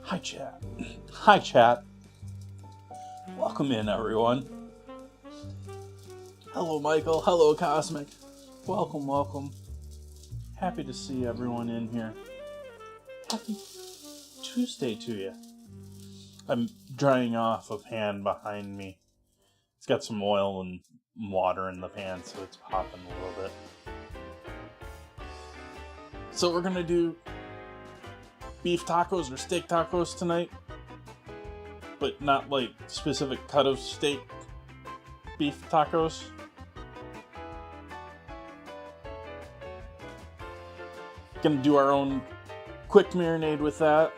Hi, chat. Hi, chat. Welcome in, everyone. Hello, Michael. Hello, Cosmic. Welcome, welcome. Happy to see everyone in here. Happy Tuesday to you. I'm drying off a pan behind me. It's got some oil and water in the pan, so it's popping a little bit. So we're gonna do beef tacos or steak tacos tonight, but not like specific cut of steak beef tacos. Gonna do our own quick marinade with that.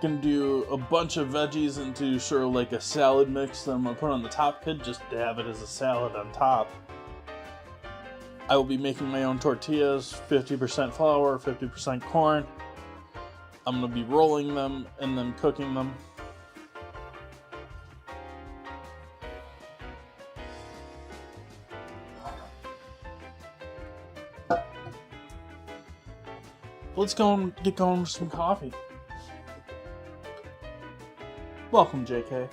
Gonna do a bunch of veggies into sort of like a salad mix that I'm gonna put on the top kid just to have it as a salad on top. I will be making my own tortillas, 50% flour, 50% corn. I'm going to be rolling them and then cooking them. Let's go and get going with some coffee. Welcome, JK.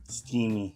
Steamy.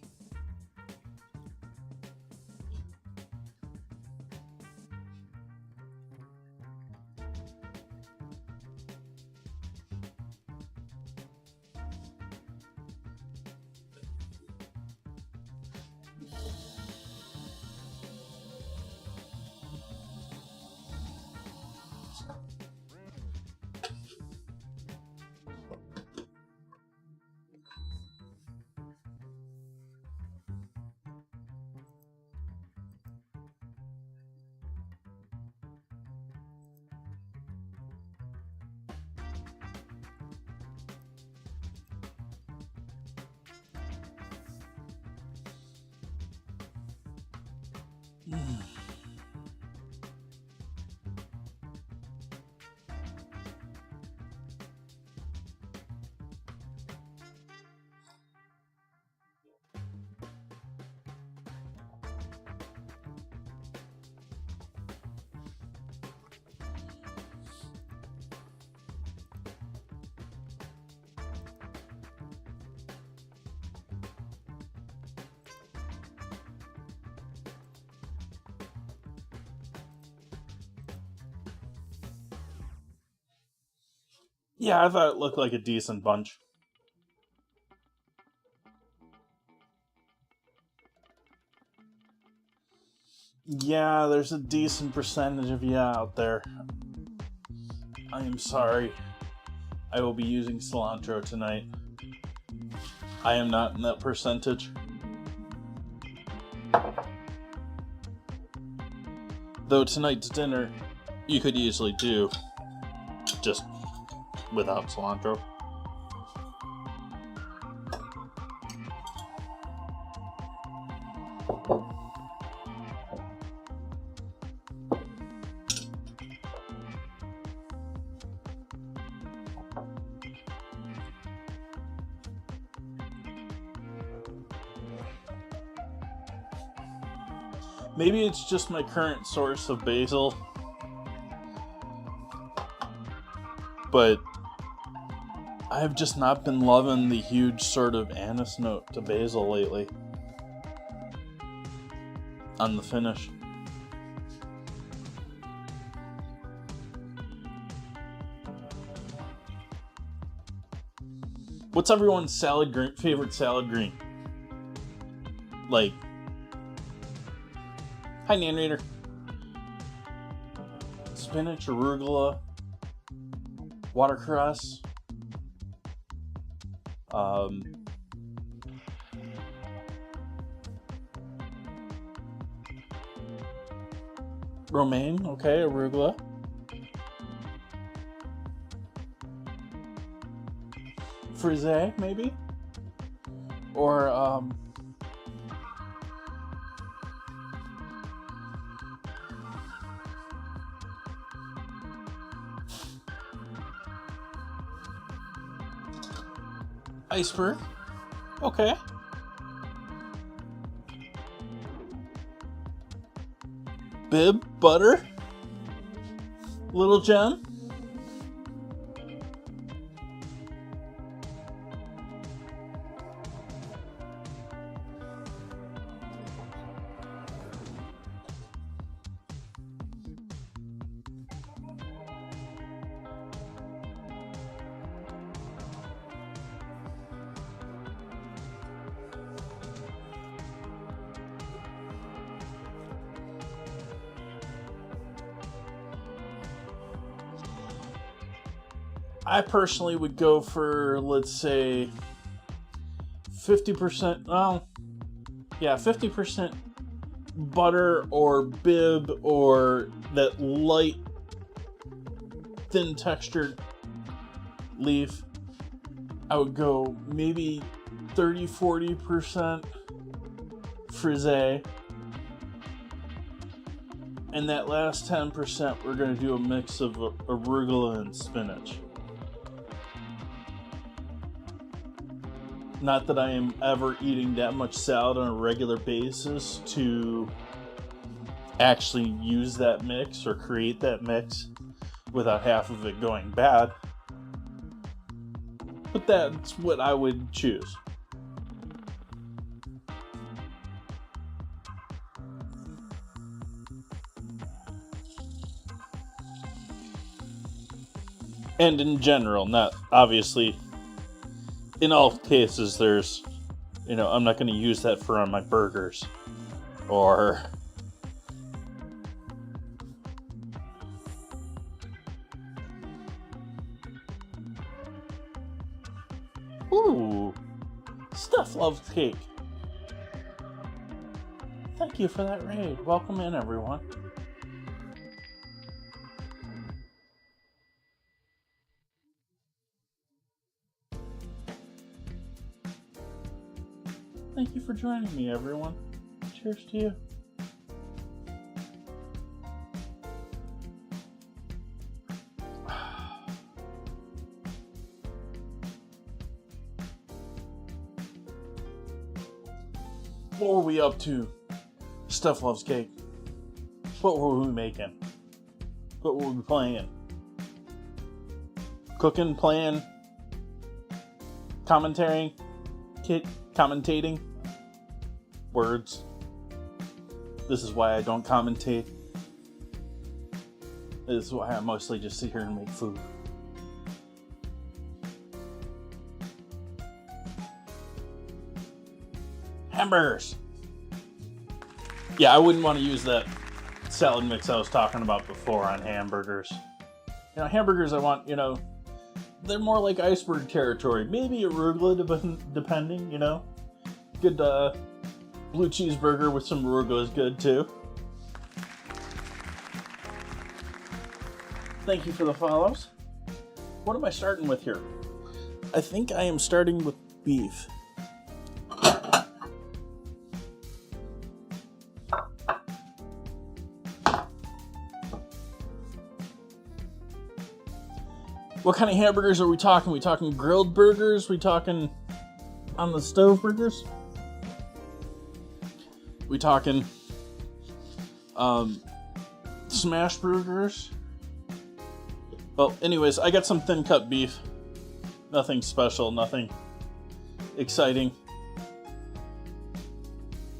Yeah, I thought it looked like a decent bunch. Yeah, there's a decent percentage of you out there. I am sorry. I will be using cilantro tonight. I am not in that percentage. Though tonight's dinner, you could easily do just without cilantro. Maybe it's just my current source of basil, but I have just not been loving the huge sort of anise note to basil lately on the finish. What's everyone's favorite salad green? Like, hi, Nan Reader. Spinach, arugula, watercress, romaine, okay, arugula. Frisee, maybe? Or, iceberg. Okay. Bib, butter. Little gem. I personally would go for, let's say, 50%, 50% butter or bib or that light, thin textured leaf. I would go maybe 30-40% frisee. And that last 10%, we're going to do a mix of arugula and spinach. Not that I am ever eating that much salad on a regular basis to actually use that mix or create that mix without half of it going bad. But that's what I would choose. And in general, not obviously. In all cases, there's, I'm not going to use that for on my burgers. Or... Ooh! Stuff loves cake. Thank you for that raid. Welcome in, everyone. Thank you for joining me, everyone. Cheers to you. What were we up to? Stuff loves cake. What were we making? What were we playing? Cooking, playing, commentating, commentating. Words. This is why I don't commentate. This is why I mostly just sit here and make food. Hamburgers. Yeah, I wouldn't want to use that salad mix I was talking about before on hamburgers. Hamburgers I want, they're more like iceberg territory. Maybe arugula, depending, Good blue cheeseburger with some arugula is good too. Thank you for the follows. What am I starting with here? I think I am starting with beef. What kind of hamburgers are we talking? We talking grilled burgers? We talking on the stove burgers? We talking smash burgers? Well, anyways, I got some thin cut beef. Nothing special, nothing exciting.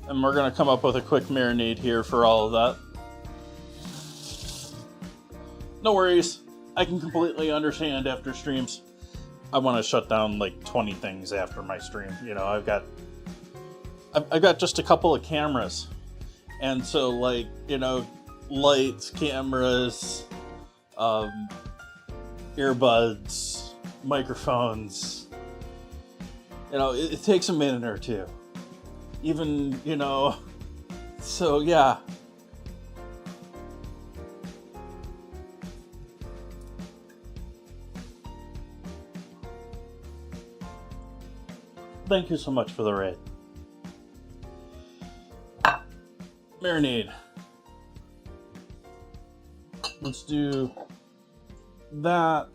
And we're gonna come up with a quick marinade here for all of that. No worries. I can completely understand after streams. I want to shut down like 20 things after my stream. I've got just a couple of cameras. And so lights, cameras, earbuds, microphones. It takes a minute or two. Even, so yeah. Thank you so much for the raid. Marinade. Let's do that.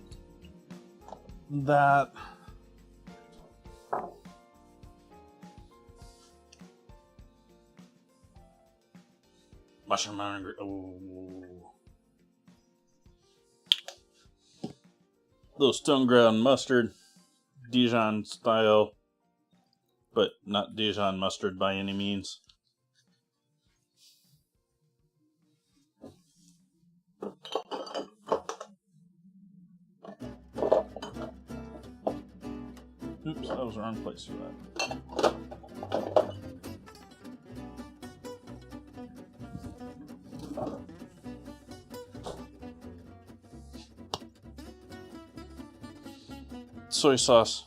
Mushroom marinade. Oh. Little stone ground mustard. Dijon style. But not Dijon mustard by any means. Oops, that was the wrong place for that. Soy sauce.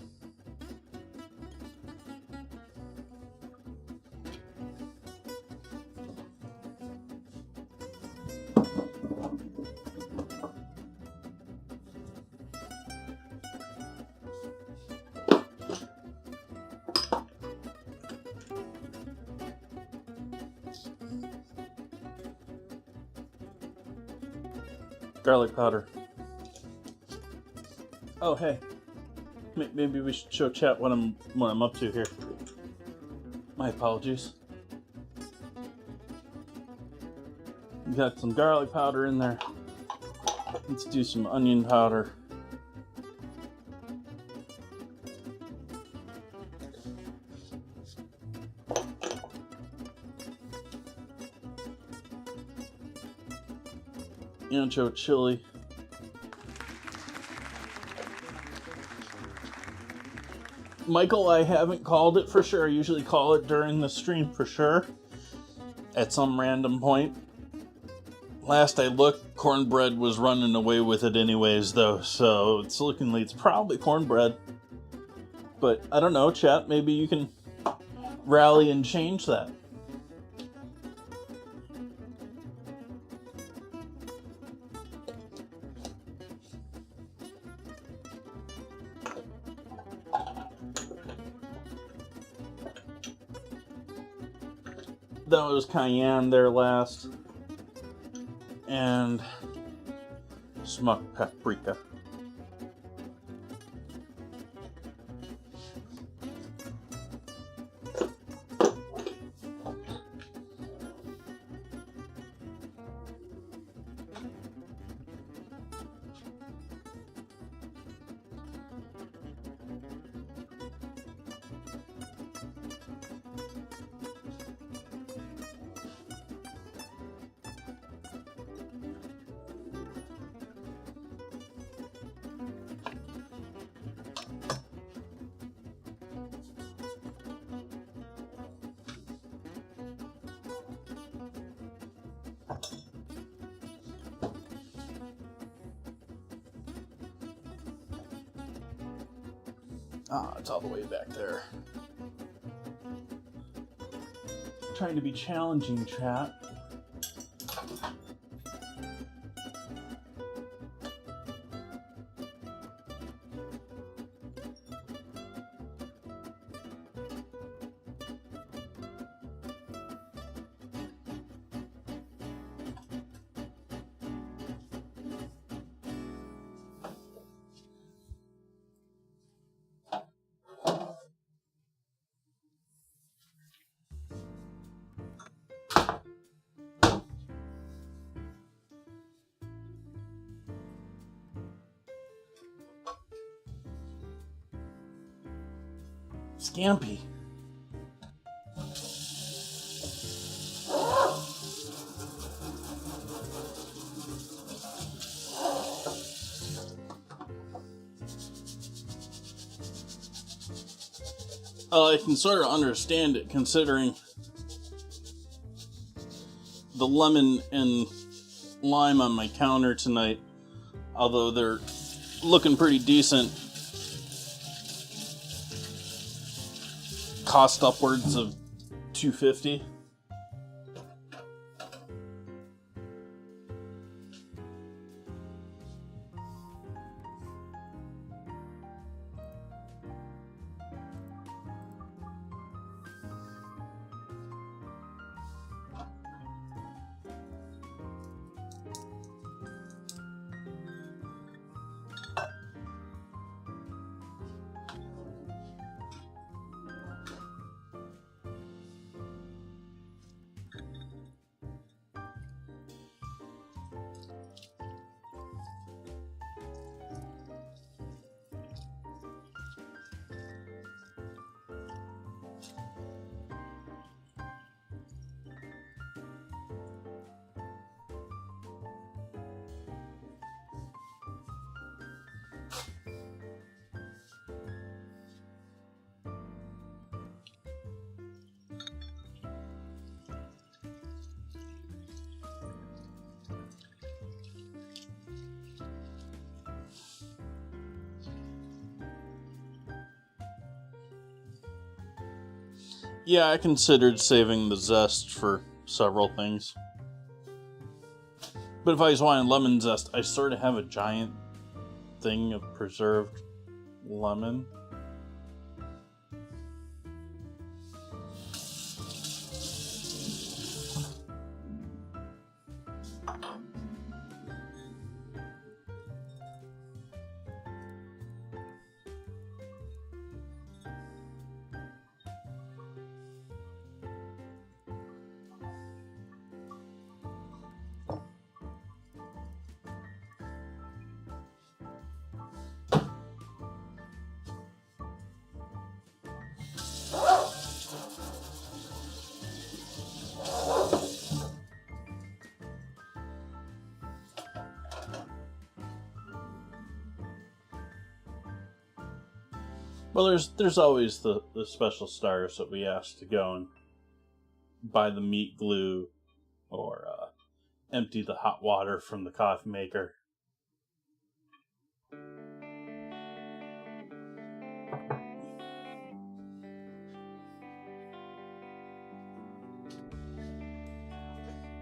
Garlic powder. Oh, hey. Maybe we should show chat what I'm up to here. My apologies. We got some garlic powder in there. Let's do some onion powder. Ancho chili. Michael, I haven't called it for sure. I usually call it during the stream for sure. At some random point. Last I looked, cornbread was running away with it anyways, though, so it's looking like it's probably cornbread. But I don't know, chat, maybe you can rally and change that. That was cayenne there last. And smoked paprika. Ah, it's all the way back there. Trying to be challenging, chat. Scampy. I can sort of understand it considering the lemon and lime on my counter tonight, although they're looking pretty decent. Cost upwards of $2.50. Yeah, I considered saving the zest for several things. But if I was wanting lemon zest, I sort of have a giant thing of preserved lemon. Well, there's always the special stars that we ask to go and buy the meat glue or empty the hot water from the coffee maker.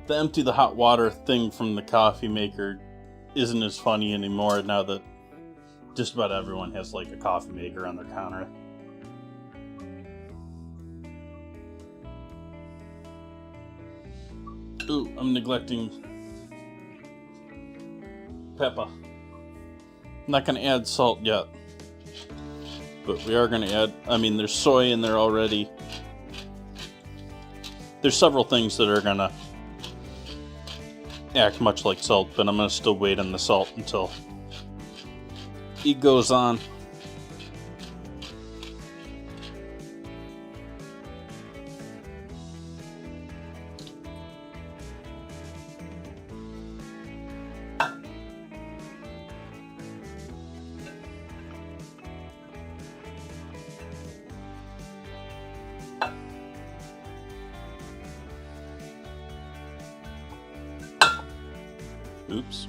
The empty the hot water thing from the coffee maker isn't as funny anymore now that just about everyone has like a coffee maker on their counter. Ooh, I'm neglecting pepper. I'm not going to add salt yet, but we are going to add, there's soy in there already. There's several things that are going to act much like salt, but I'm going to still wait on the salt until it goes on. Oops.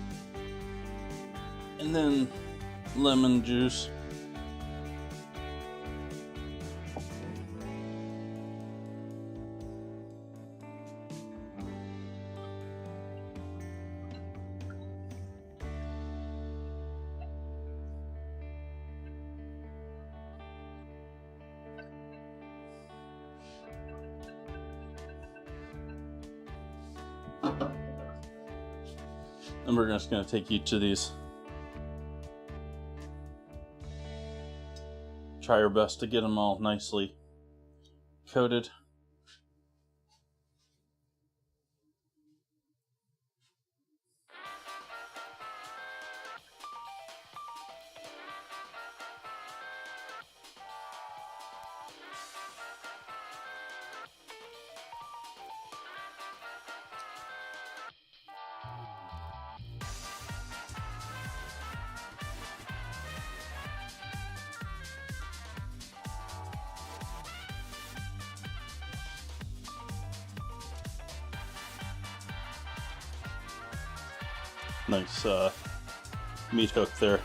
And then lemon juice. And we're just going to take each of these. Try our best to get them all nicely coated. Nice meat hook there.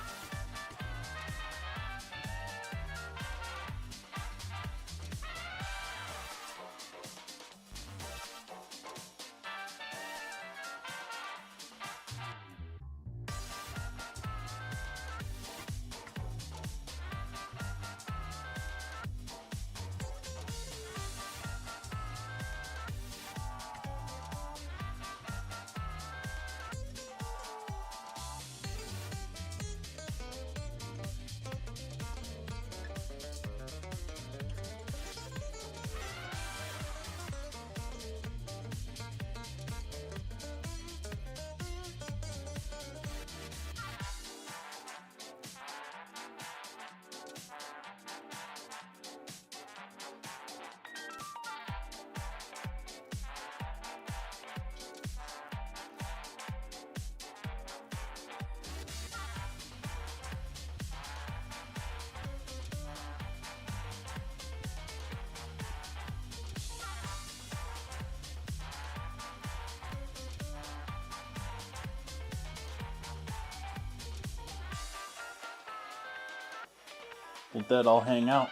Let that all hang out.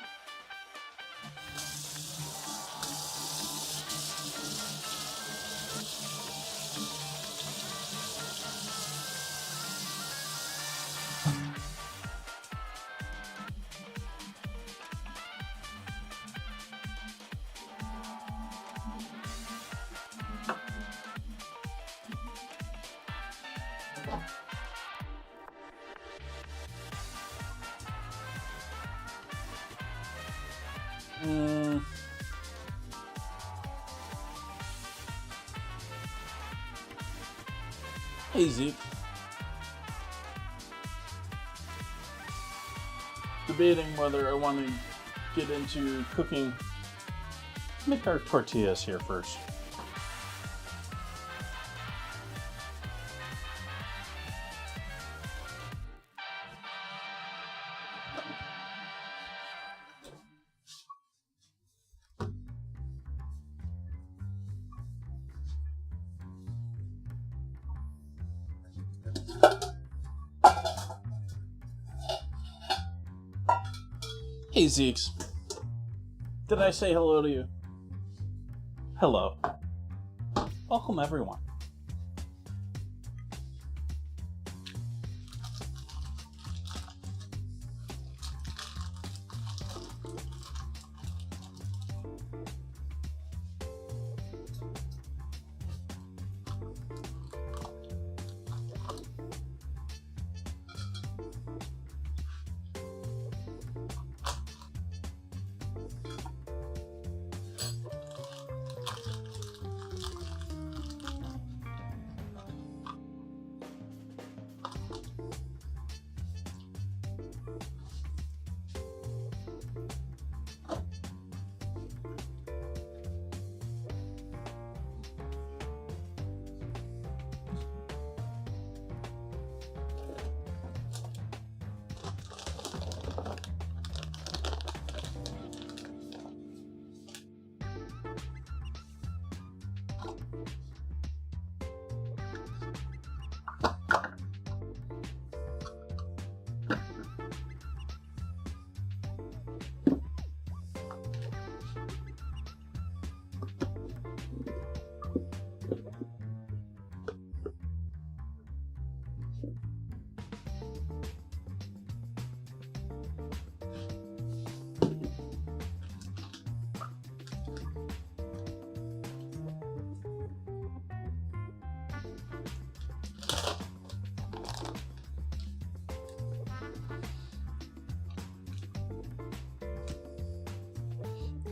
Hey Zeke. Debating whether I want to get into cooking. Make our tortillas here first. Hey, Zeeks. Did I say hello to you? Hello. Welcome, everyone.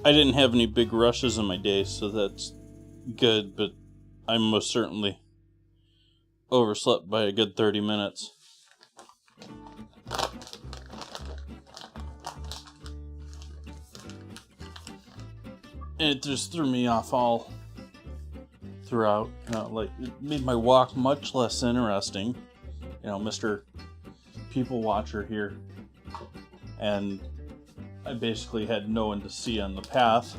I didn't have any big rushes in my day, so that's good, but I most certainly overslept by a good 30 minutes. And it just threw me off all throughout. It made my walk much less interesting. Mr. People Watcher here. And I basically had no one to see on the path.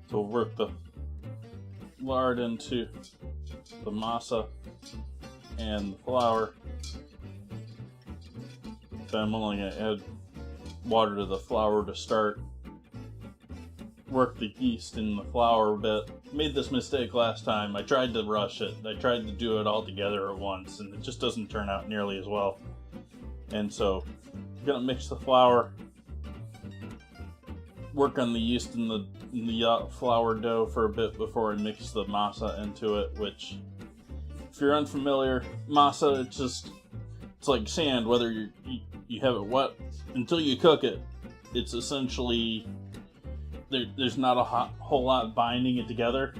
So we'll work the lard into the masa and the flour. Then I'm only going to add water to the flour to start. Work the yeast in the flour a bit. Made this mistake last time. I tried to rush it. I tried to do it all together at once, and it just doesn't turn out nearly as well. And so I'm going to mix the flour, work on the yeast in the flour dough for a bit before I mix the masa into it, which, if you're unfamiliar, masa, it's like sand. Whether you have it wet until you cook it, it's essentially, there's not a whole lot binding it together,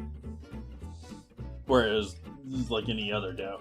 whereas this is like any other dough.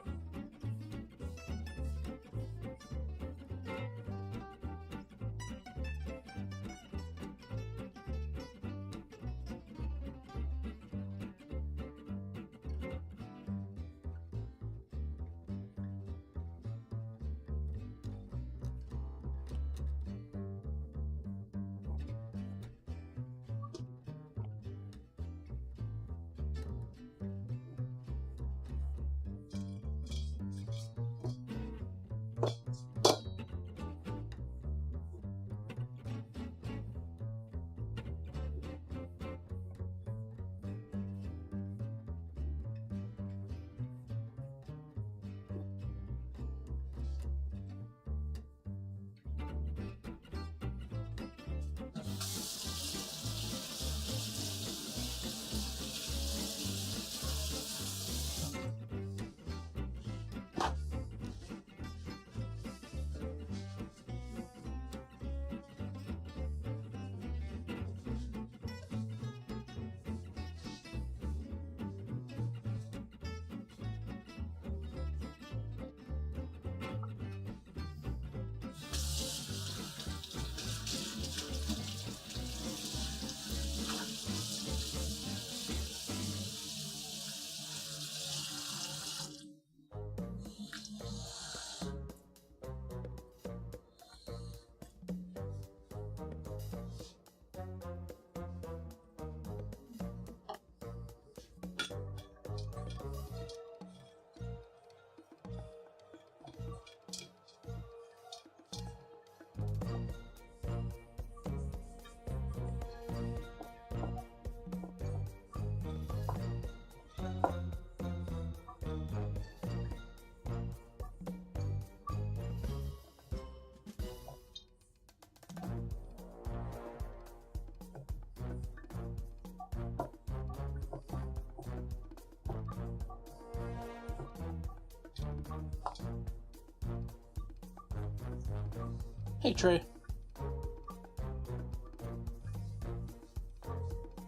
Hey, Trey.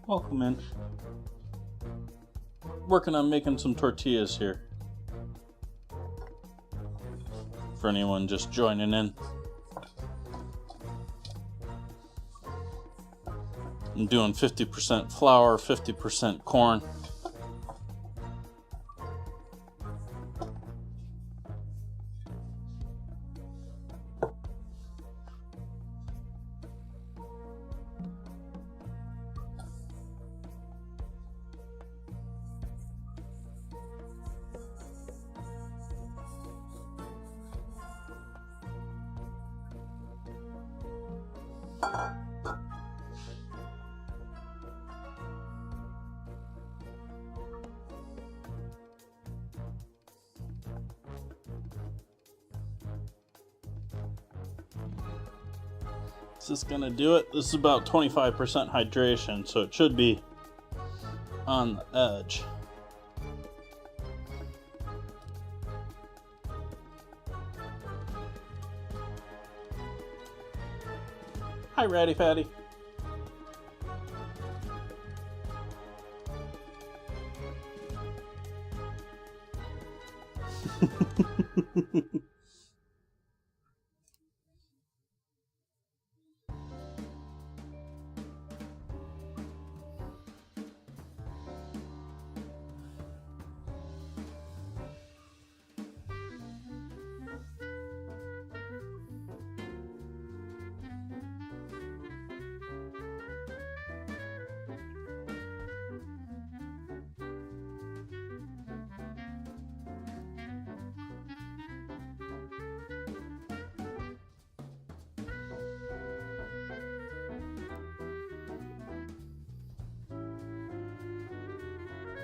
Welcome in. Working on making some tortillas here. For anyone just joining in. I'm doing 50% flour, 50% corn. Is this gonna do it? This is about 25% hydration, so it should be on the edge. Hi, Ratty Fatty.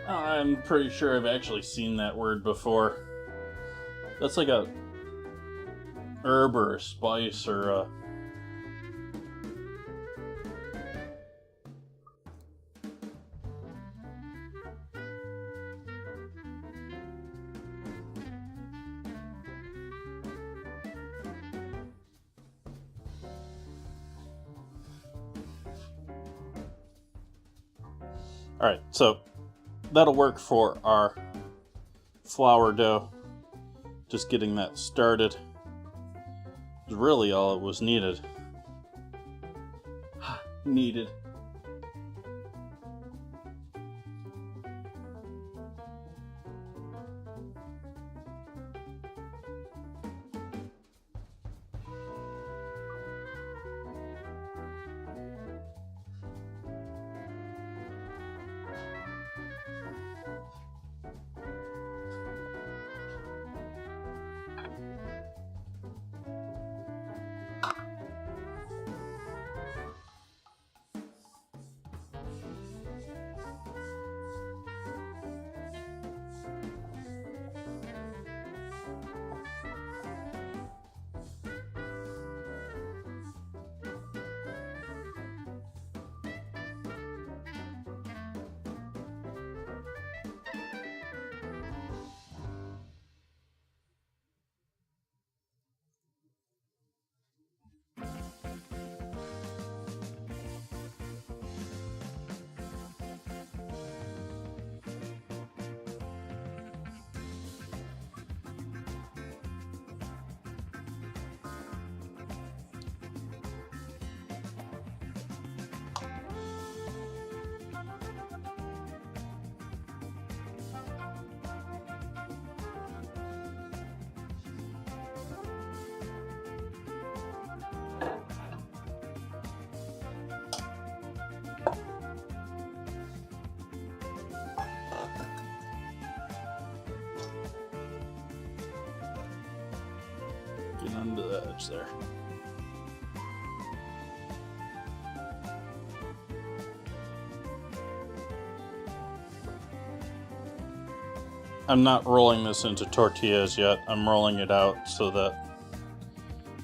I'm pretty sure I've actually seen that word before. That's like a herb or a spice or a... Alright, so that'll work for our flour dough. Just getting that started is really all it was needed. Needed. Get onto the edge there. I'm not rolling this into tortillas yet. I'm rolling it out so that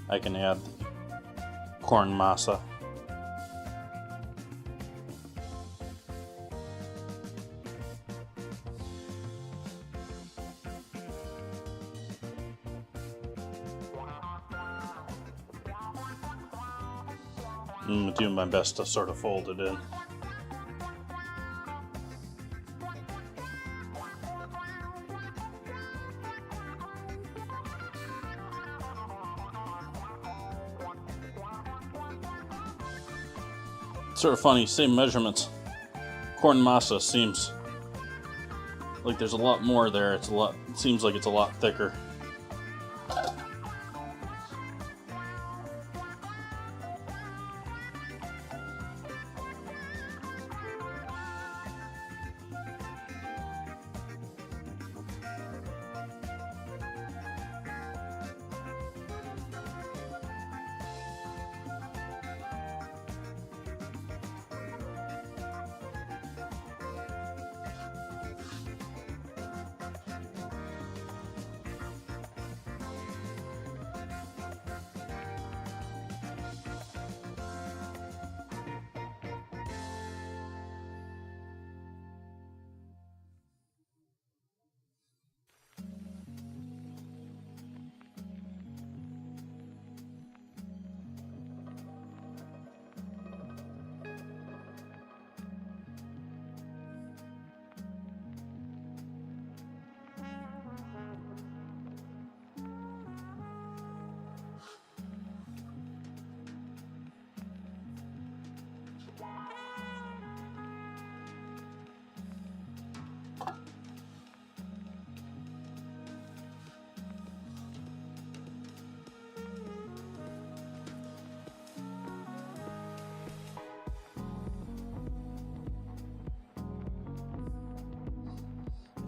I can add corn masa. I'm doing my best to sort of fold it in. It's sort of funny, same measurements. Corn masa seems like there's a lot more there. It seems like it's a lot thicker.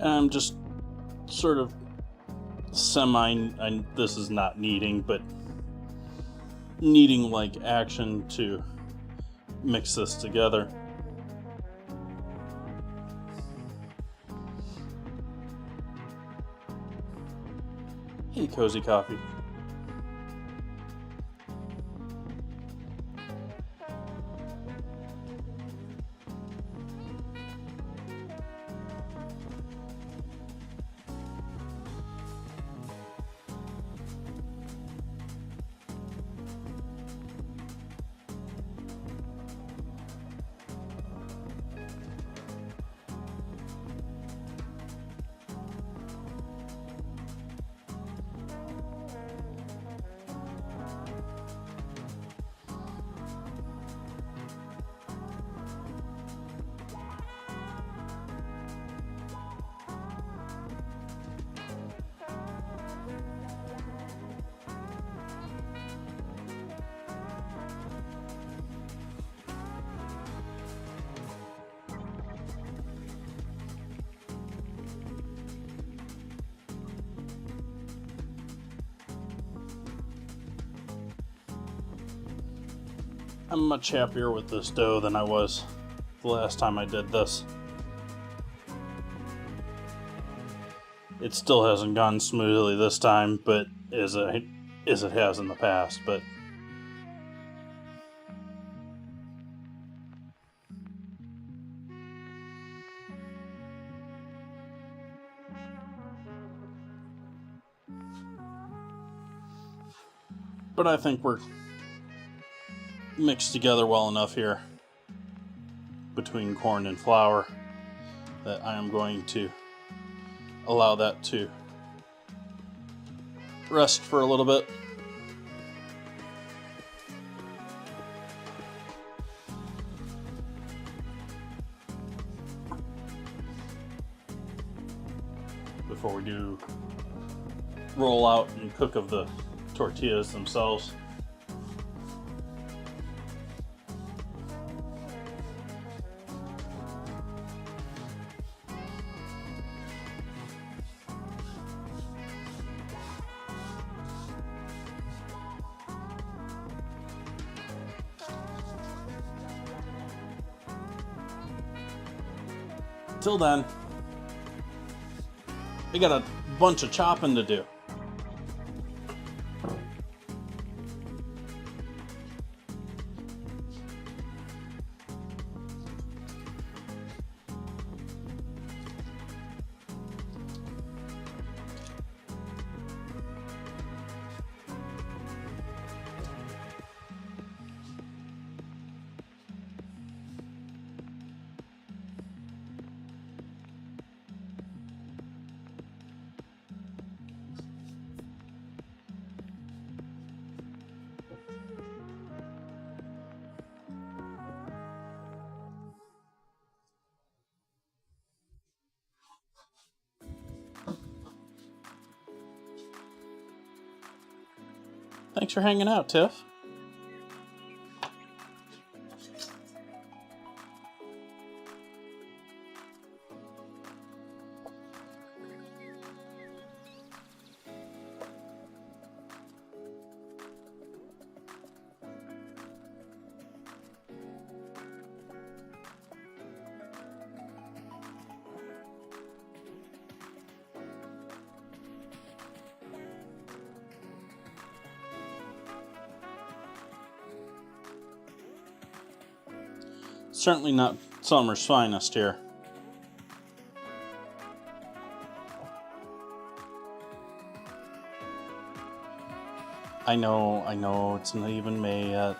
And I'm just sort of this is not kneading, but kneading like action to mix this together. Hey, Cozy Coffee. I'm much happier with this dough than I was the last time I did this. It still hasn't gone smoothly this time, but as it has in the past, but I think we're mixed together well enough here between corn and flour that I am going to allow that to rest for a little bit. Before we do roll out and cook of the tortillas themselves. Till then, we got a bunch of chopping to do. Thanks for hanging out, Tiff. Certainly not summer's finest here. I know, it's not even May yet.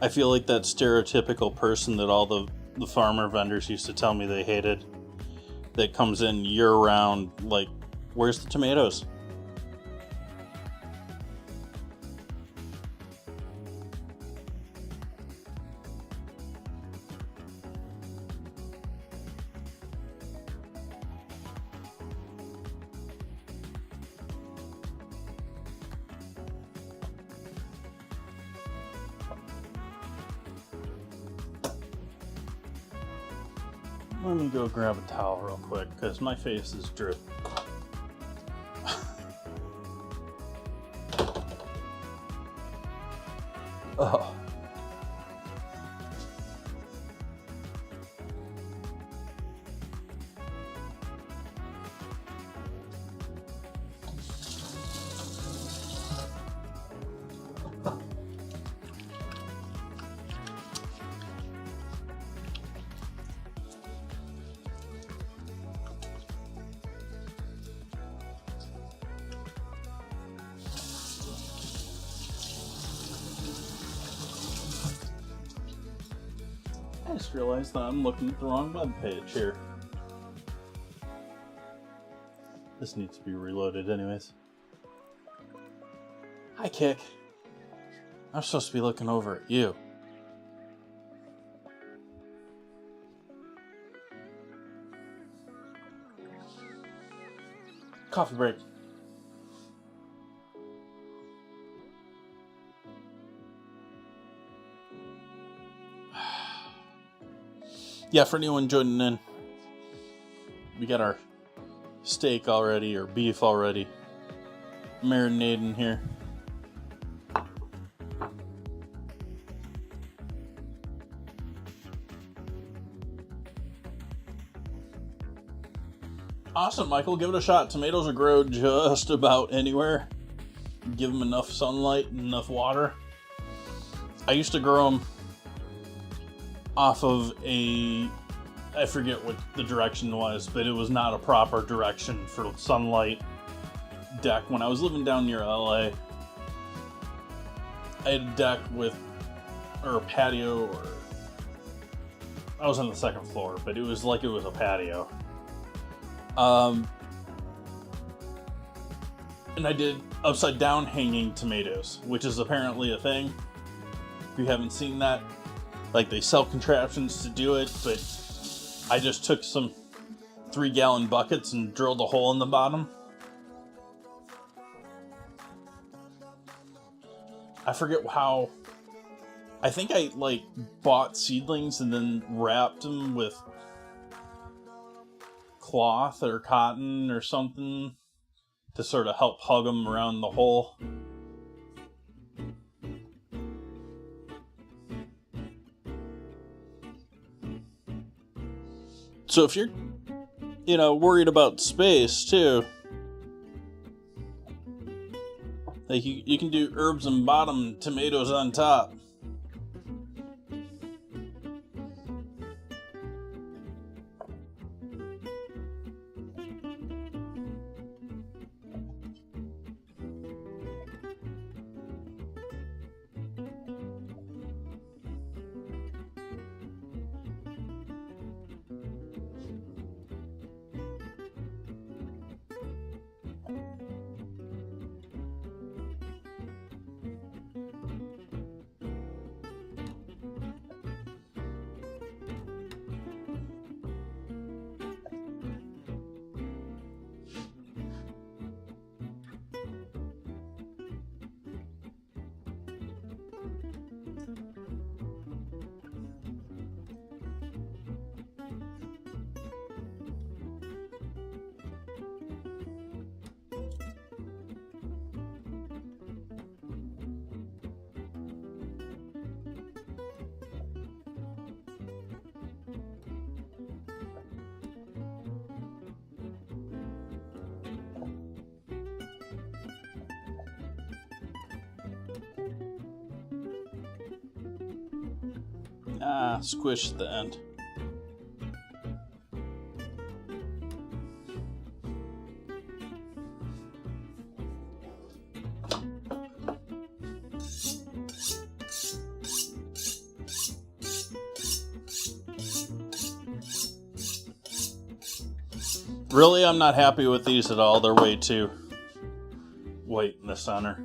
I feel like that stereotypical person that all the farmer vendors used to tell me they hated, that comes in year-round, like, where's the tomatoes? Let me go grab a towel real quick, because my face is dripping. Oh. I just realized that I'm looking at the wrong web page here. This needs to be reloaded anyways. Hi, Kick. I'm supposed to be looking over at you. Coffee break. Yeah, for anyone joining in, we got our steak already, or beef already, marinating here. Awesome, Michael. Give it a shot. Tomatoes will grow just about anywhere. Give them enough sunlight and enough water. I used to grow them off of I forget what the direction was, but it was not a proper direction for sunlight deck. When I was living down near LA, I had a deck or a patio, or I was on the second floor, but it was like it was a patio. And I did upside down hanging tomatoes, which is apparently a thing. If you haven't seen that, like, they sell contraptions to do it, but I just took some 3-gallon buckets and drilled a hole in the bottom. I forget how. I think I bought seedlings and then wrapped them with cloth or cotton or something to sort of help hug them around the hole. So if you're, worried about space too, like you can do herbs on bottom, tomatoes on top. Ah, squish the end. Really, I'm not happy with these at all. They're way too white in the center.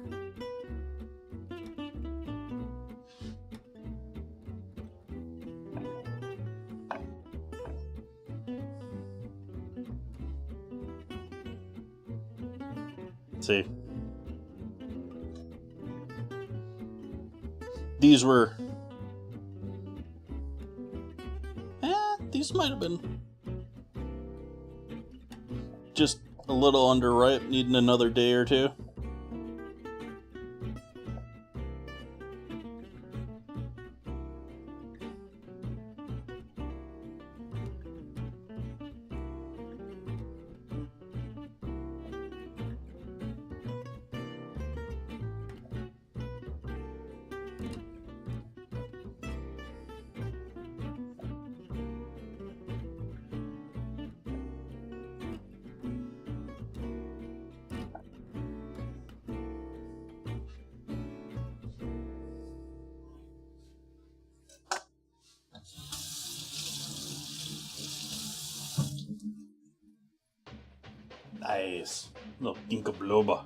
See, these were, these might have been just a little underripe, needing another day or two. Nice. Little Inca Bloba.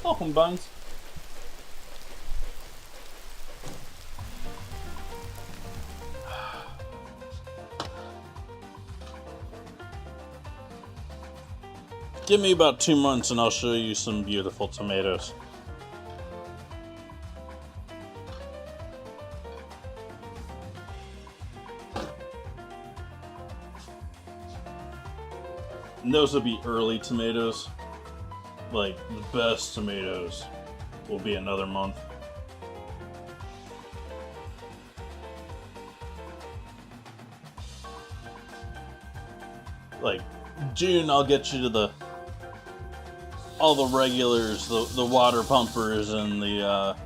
Welcome, Buns. Give me about 2 months and I'll show you some beautiful tomatoes. And those will be early tomatoes. Like, the best tomatoes will be another month. Like, June, I'll get you to all the regulars, the water pumpers, and the,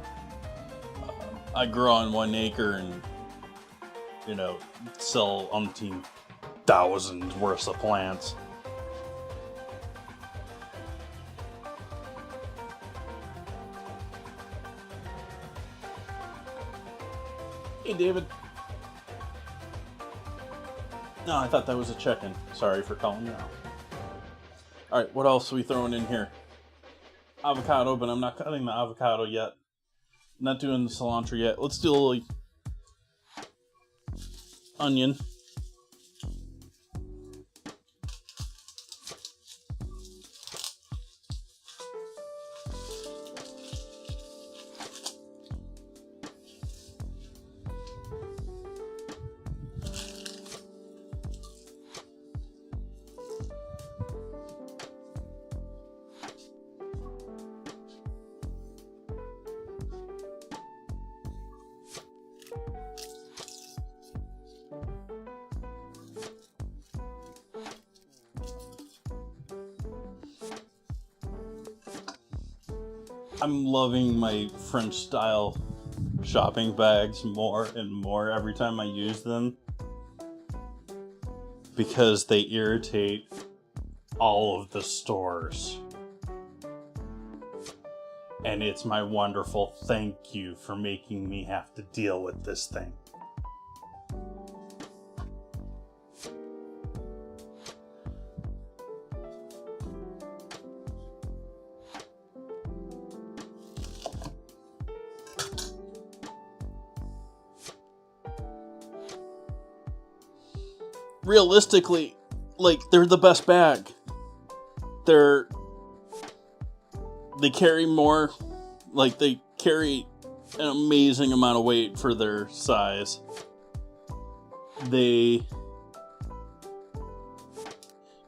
I grow on 1 acre and, you know, sell umpteen thousands worth of plants. Hey, David. No, I thought that was a check-in. Sorry for calling you out. Alright, what else are we throwing in here? Avocado, but I'm not cutting the avocado yet. Not doing the cilantro yet. Let's do a little onion. I'm loving my French style shopping bags more and more every time I use them, because they irritate all of the stores. And it's my wonderful thank you for making me have to deal with this thing. realistically, like, they're the best bag. They carry more, like, they carry an amazing amount of weight for their size. They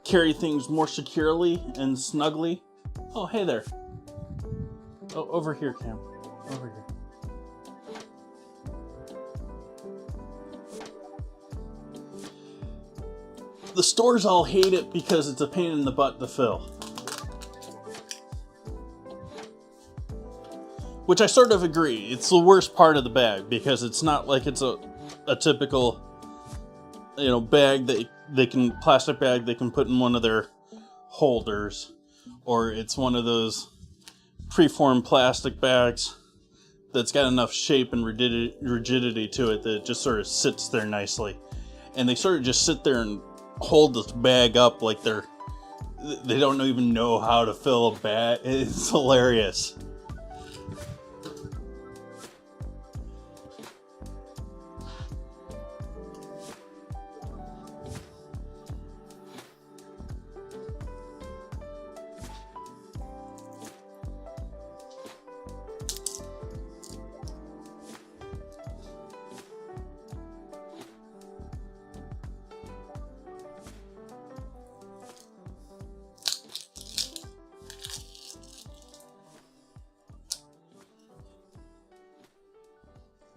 carry things more securely and snugly. Oh, hey there. Oh, over here, Cam. Over here. The stores all hate it because it's a pain in the butt to fill. Which I sort of agree. It's the worst part of the bag because it's not like it's a typical, bag that plastic bag they can put in one of their holders, or it's one of those preformed plastic bags that's got enough shape and rigidity to it that it just sort of sits there nicely. And they sort of just sit there and hold this bag up like they don't even know how to fill a bag. It's hilarious.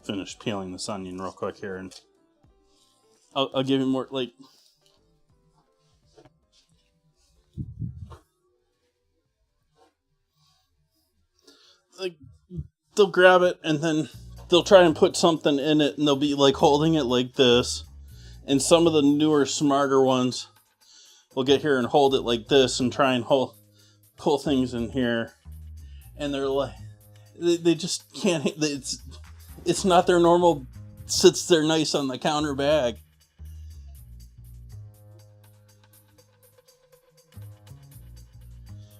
Finish peeling this onion real quick here, and I'll give you more, like they'll grab it and then they'll try and put something in it, and they'll be like holding it like this. And some of the newer, smarter ones will get here and hold it like this and try and pull things in here, and they're like, they just can't. It's not their normal, sits there nice on the counter bag.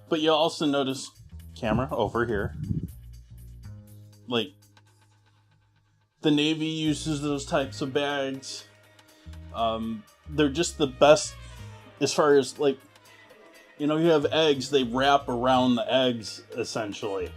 But you'll also notice, camera over here, like, the Navy uses those types of bags. They're just the best as far as, like, you have eggs, they wrap around the eggs, essentially.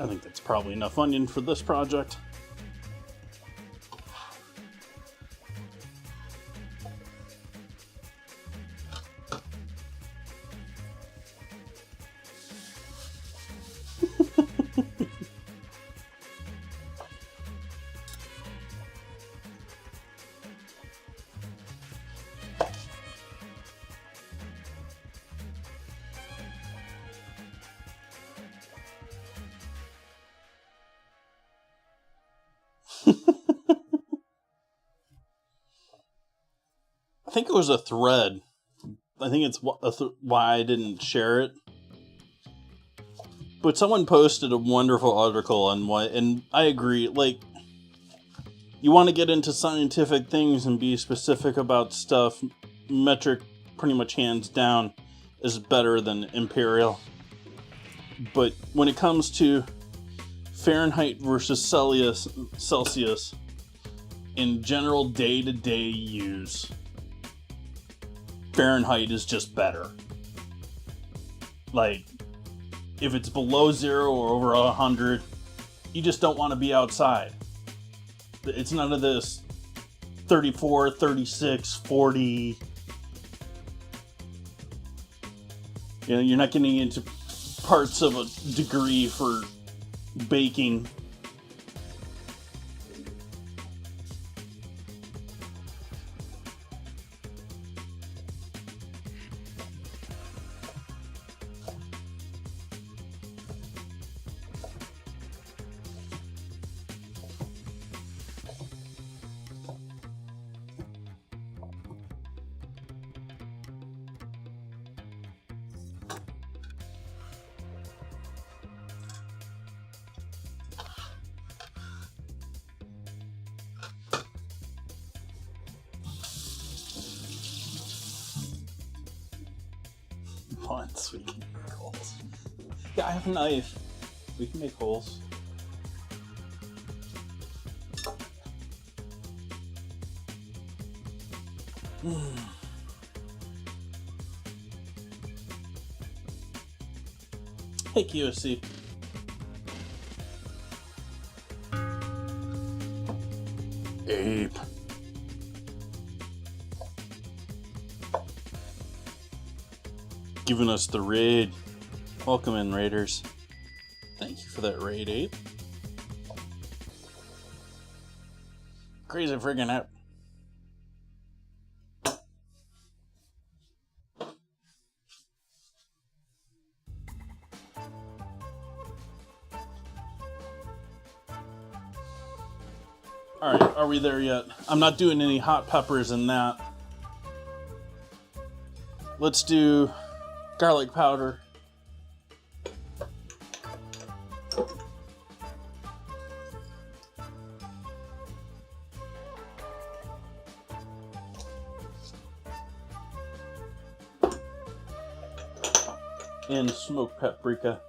I think that's probably enough onion for this project. I think it was a thread. I think it's why I didn't share it. But someone posted a wonderful article on why, and I agree, like, you want to get into scientific things and be specific about stuff, metric, pretty much hands down, is better than imperial. But when it comes to Fahrenheit versus Celsius in general day-to-day use, Fahrenheit is just better. Like, if it's below 0 or over 100, you just don't want to be outside. It's none of this 34, 36, 40. You're not getting into parts of a degree for baking. Once we can make holes. Yeah, I have a knife. We can make holes. Hey, QSC. Ape. Giving us the raid. Welcome in, Raiders. Thank you for that raid, Ape. Crazy friggin' app. Alright, are we there yet? I'm not doing any hot peppers in that. Let's do garlic powder. And smoked paprika.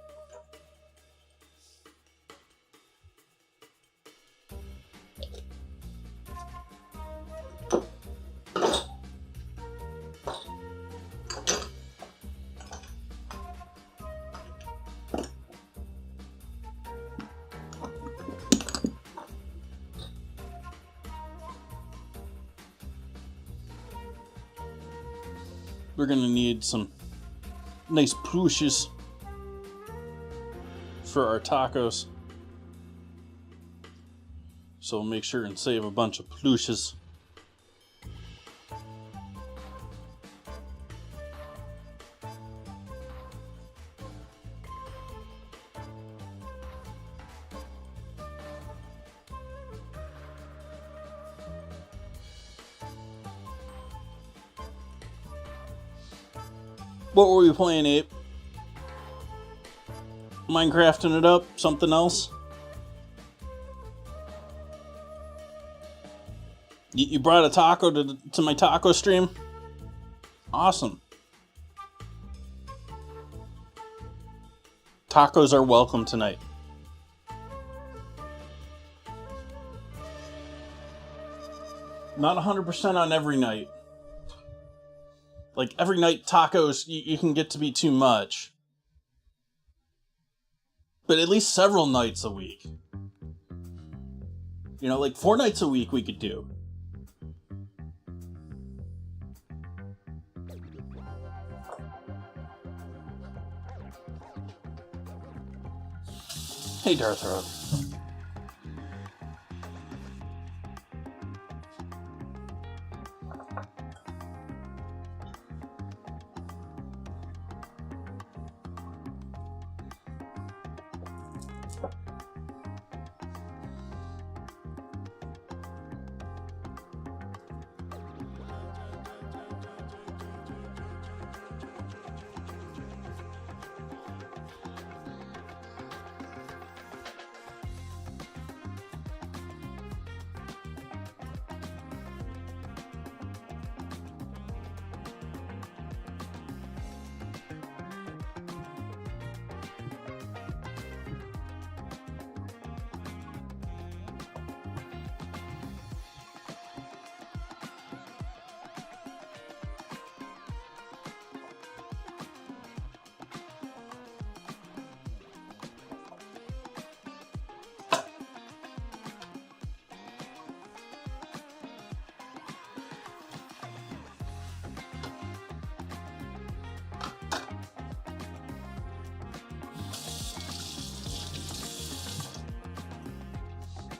We're gonna need some nice plushes for our tacos. So we'll make sure and save a bunch of plushes. What were we playing, Ape? Minecrafting it up? Something else? You brought a taco to my taco stream? Awesome. Tacos are welcome tonight. Not 100% on every night. Like, every night tacos, you can get to be too much. But at least several nights a week. You know, like 4 nights a week we could do. Hey, Darth Road.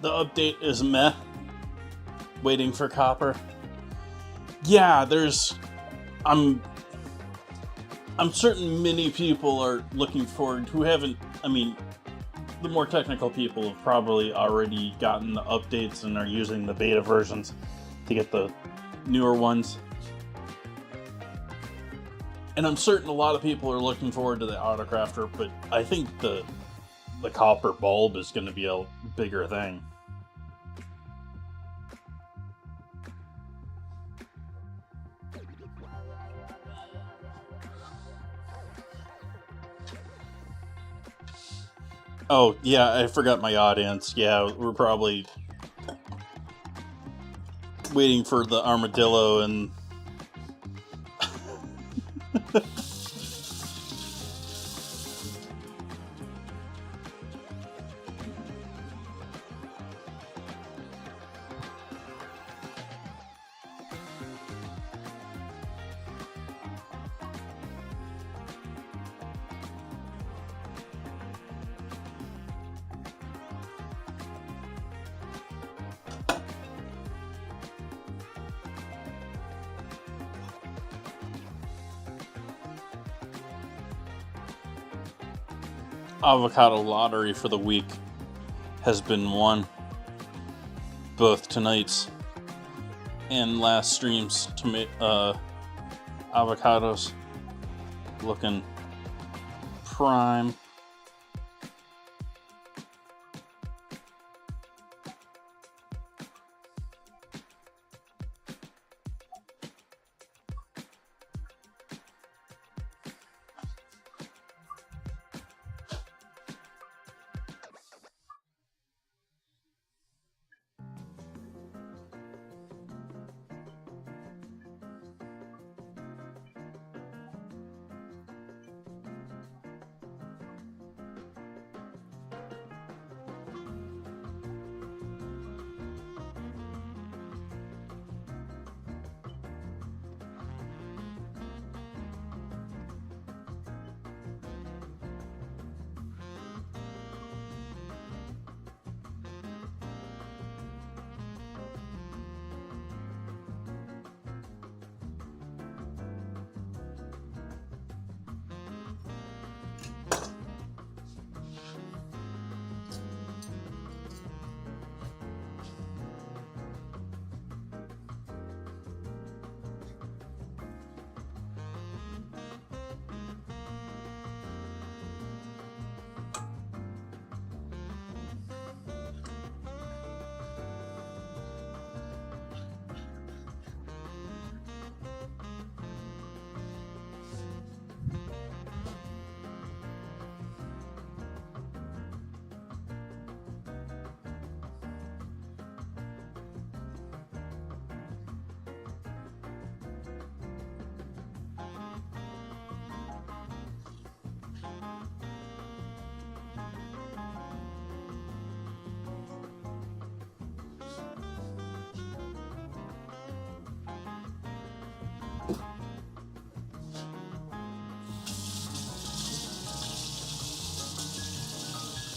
The update is meh. Waiting for copper. Yeah, I'm certain many people are looking forward who haven't. I mean, the more technical people have probably already gotten the updates and are using the beta versions to get the newer ones. And I'm certain a lot of people are looking forward to the Autocrafter, but I think the copper bulb is going to be a bigger thing. Oh, yeah, I forgot my audience. Yeah, we're probably waiting for the armadillo and... avocado lottery for the week has been won. Both tonight's and last stream's avocados looking prime.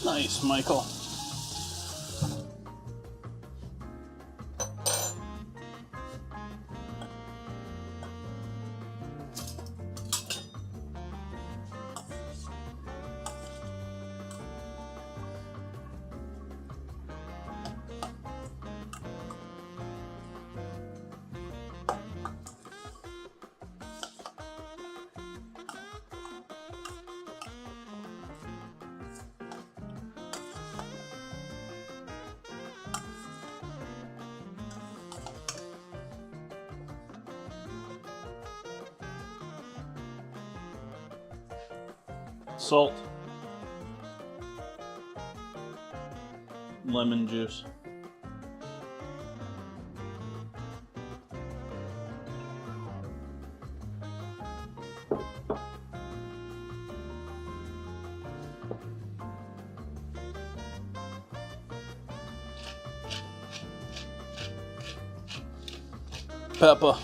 Nice, Michael. Salt, lemon juice, pepper,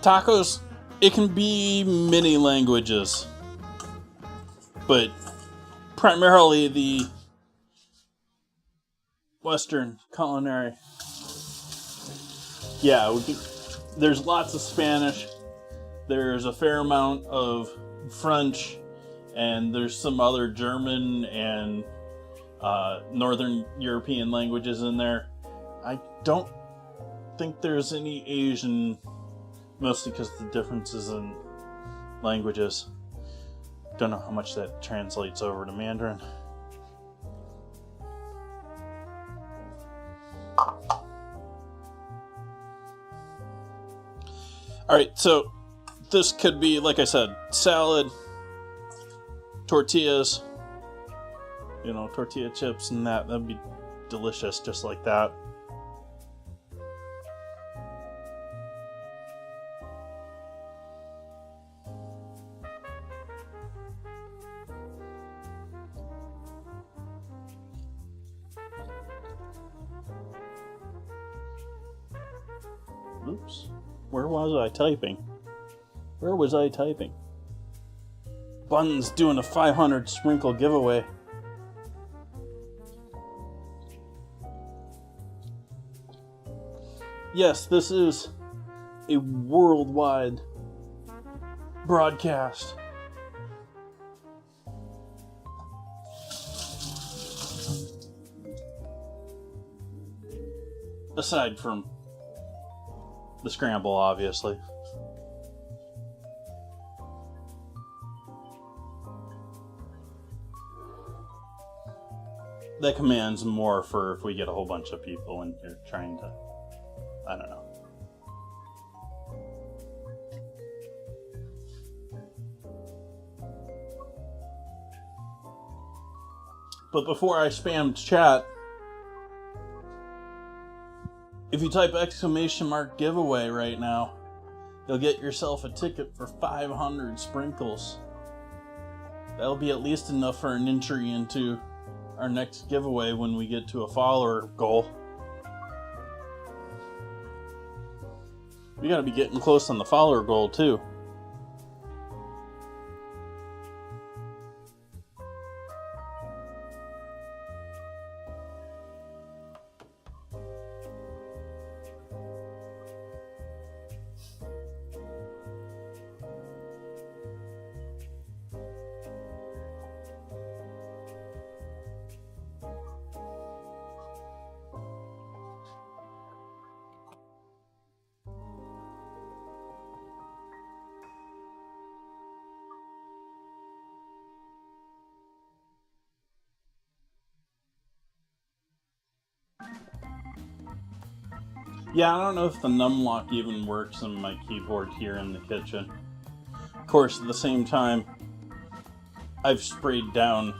Tacos, it can be many languages, but primarily the Western culinary. Yeah, there's lots of Spanish, there's a fair amount of French, and there's some other German and Northern European languages in there. I don't think there's any Asian, mostly because of the differences in languages. Don't know how much that translates over to Mandarin. Alright, so this could be, like I said, salad, tortillas, tortilla chips and that'd be delicious just like that. Oops. Where was I typing? Bun's doing a 500 sprinkle giveaway. Yes, this is a worldwide broadcast. Aside from the scramble, obviously. That commands more for if we get a whole bunch of people and you're trying to, I don't know. But before I spam chat, if you type ! giveaway right now, you'll get yourself a ticket for 500 sprinkles. That'll be at least enough for an entry into our next giveaway when we get to a follower goal. We gotta be getting close on the follower goal too. Yeah, I don't know if the num lock even works on my keyboard here in the kitchen. Of course, at the same time, I've sprayed down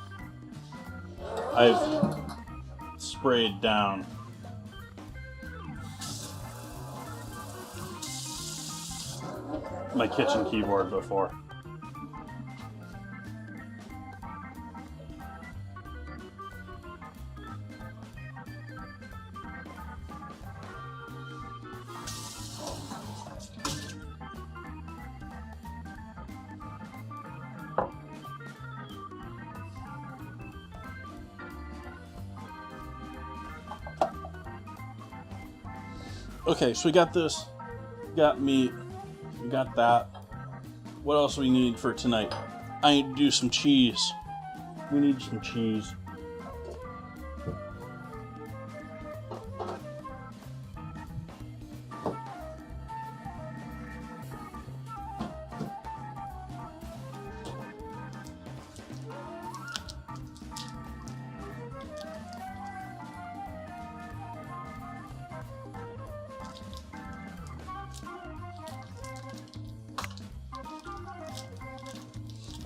my kitchen keyboard before. Okay, so we got this, we got meat, we got that. What else do we need for tonight? I need to do some cheese. We need some cheese.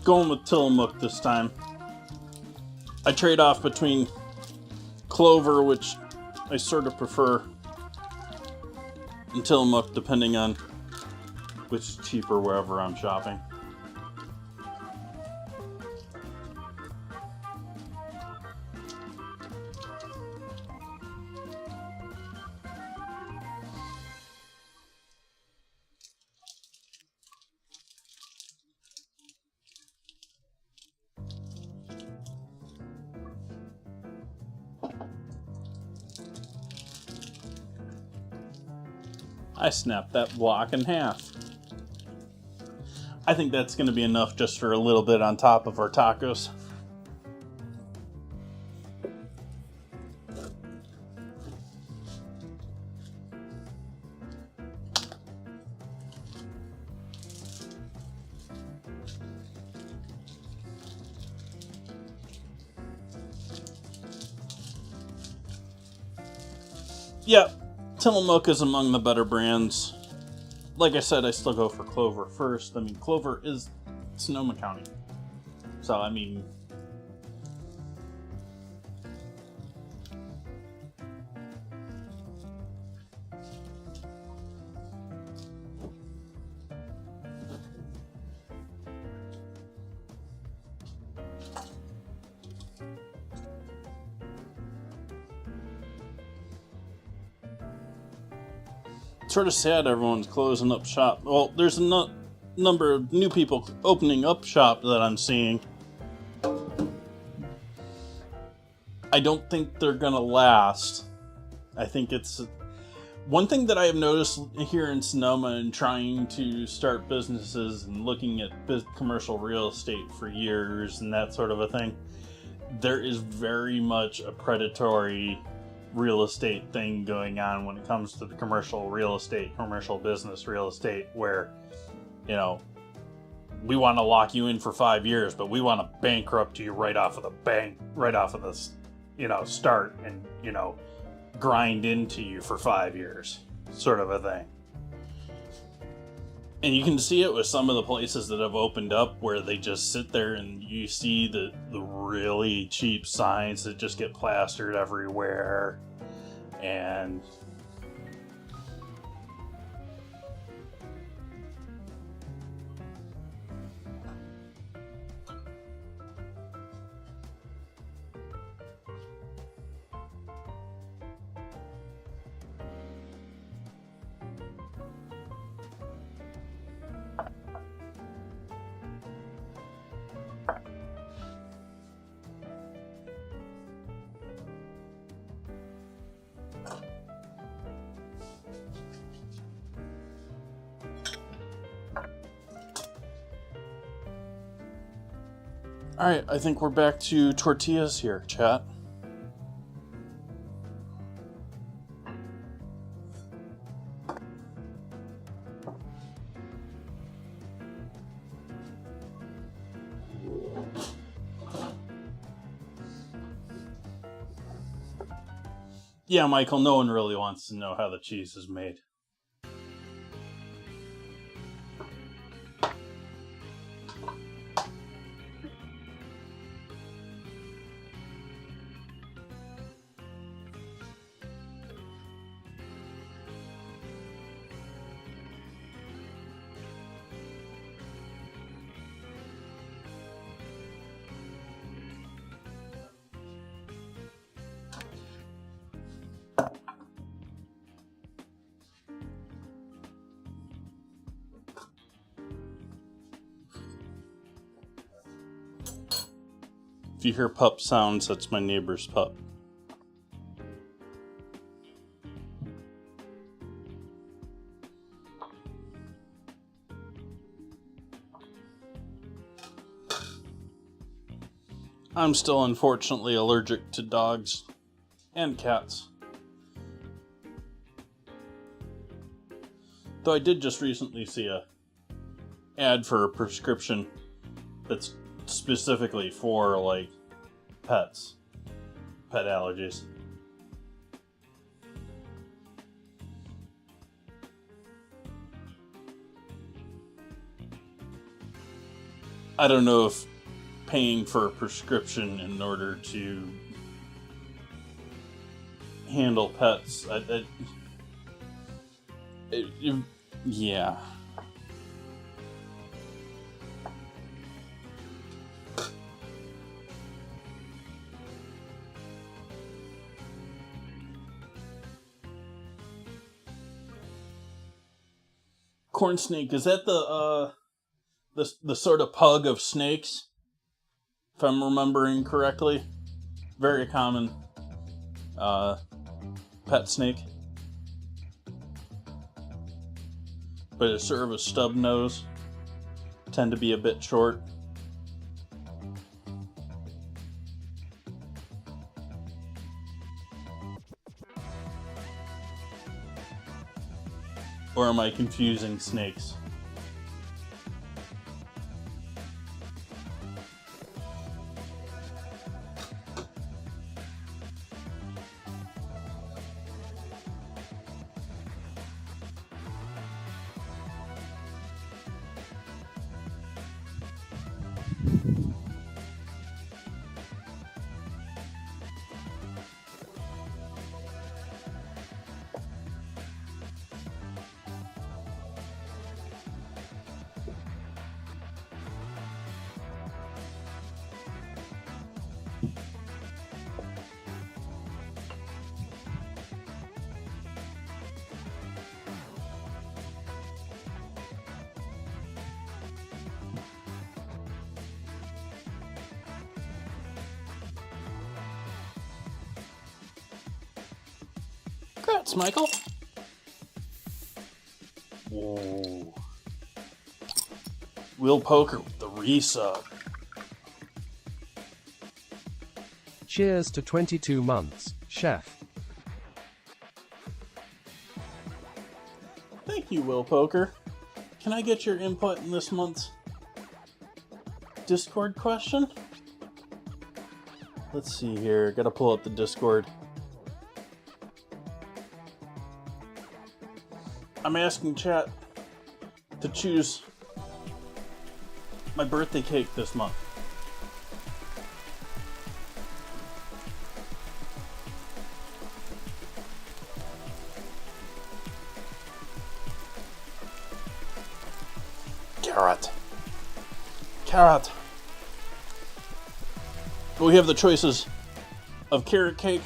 Going with Tillamook this time. I trade off between Clover, which I sort of prefer, and Tillamook, depending on which is cheaper wherever I'm shopping. I snapped that block in half. I think that's going to be enough just for a little bit on top of our tacos. Yeah, Tillamook is among the better brands. Like I said, I still go for Clover first. I mean, Clover is Sonoma County. So, I mean... sort of sad everyone's closing up shop. Well, there's a number of new people opening up shop that I'm seeing. I don't think they're gonna last. I think it's one thing that I have noticed here in Sonoma and trying to start businesses and looking at commercial real estate for years and that sort of a thing. There is very much a predatory real estate thing going on when it comes to the commercial real estate, commercial business real estate, where, you know, we want to lock you in for 5 years, but we want to bankrupt you right off of this, you know, start and, you know, grind into you for 5 years, sort of a thing. And you can see it with some of the places that have opened up where they just sit there and you see the really cheap signs that just get plastered everywhere. And alright, I think we're back to tortillas here, chat. Yeah, Michael, no one really wants to know how the cheese is made. If you hear pup sounds, that's my neighbor's pup. I'm still unfortunately allergic to dogs and cats. Though I did just recently see a ad for a prescription that's specifically for, like, pet allergies. I don't know if paying for a prescription in order to handle pets, yeah. Corn snake, is that the sort of pug of snakes? If I'm remembering correctly. Very common pet snake. but it's sort of a stub nose. Tend to be a bit short. Or am I confusing snakes? Congrats, Michael. Whoa. Will Poker with the resub. Cheers to 22 months, Chef. Thank you, Will Poker. Can I get your input in this month's Discord question? Let's see here. Gotta pull up the Discord. I'm asking chat to choose my birthday cake this month. Carrot. Carrot. We have the choices of carrot cake,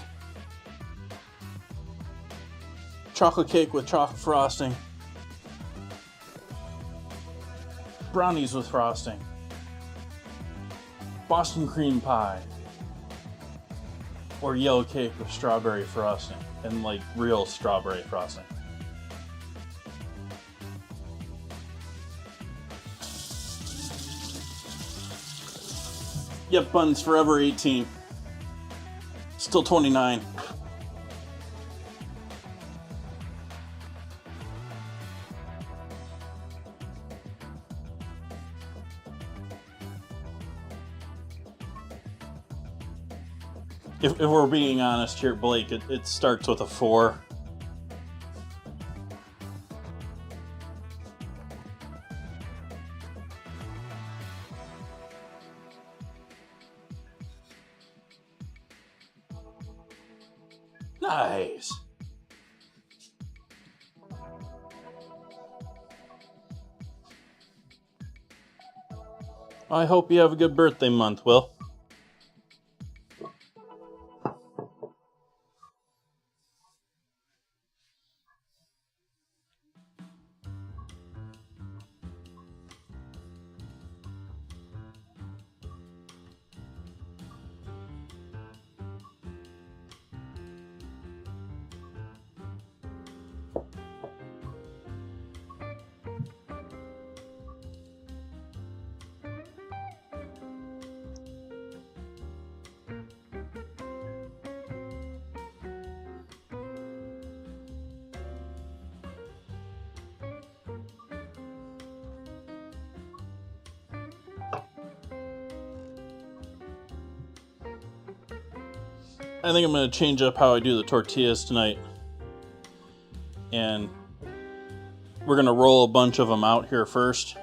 chocolate cake with chocolate frosting, brownies with frosting, Boston cream pie, or yellow cake with strawberry frosting, and like real strawberry frosting. Yep, Bun's forever 18. Still 29. If we're being honest here, Blake, it starts with a 4. Nice. I hope you have a good birthday month, Will. I think I'm going to change up how I do the tortillas tonight. And we're going to roll a bunch of them out here first.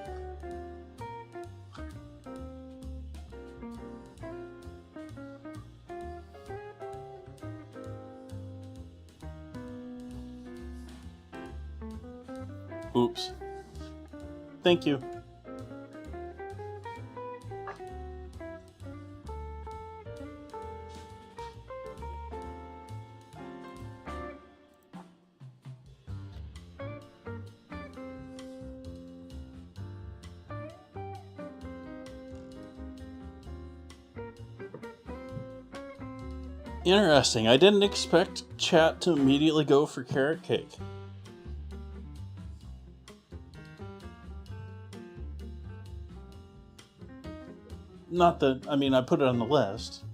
Oops. Thank you. Interesting. I didn't expect chat to immediately go for carrot cake. Not that, I mean, I put it on the list.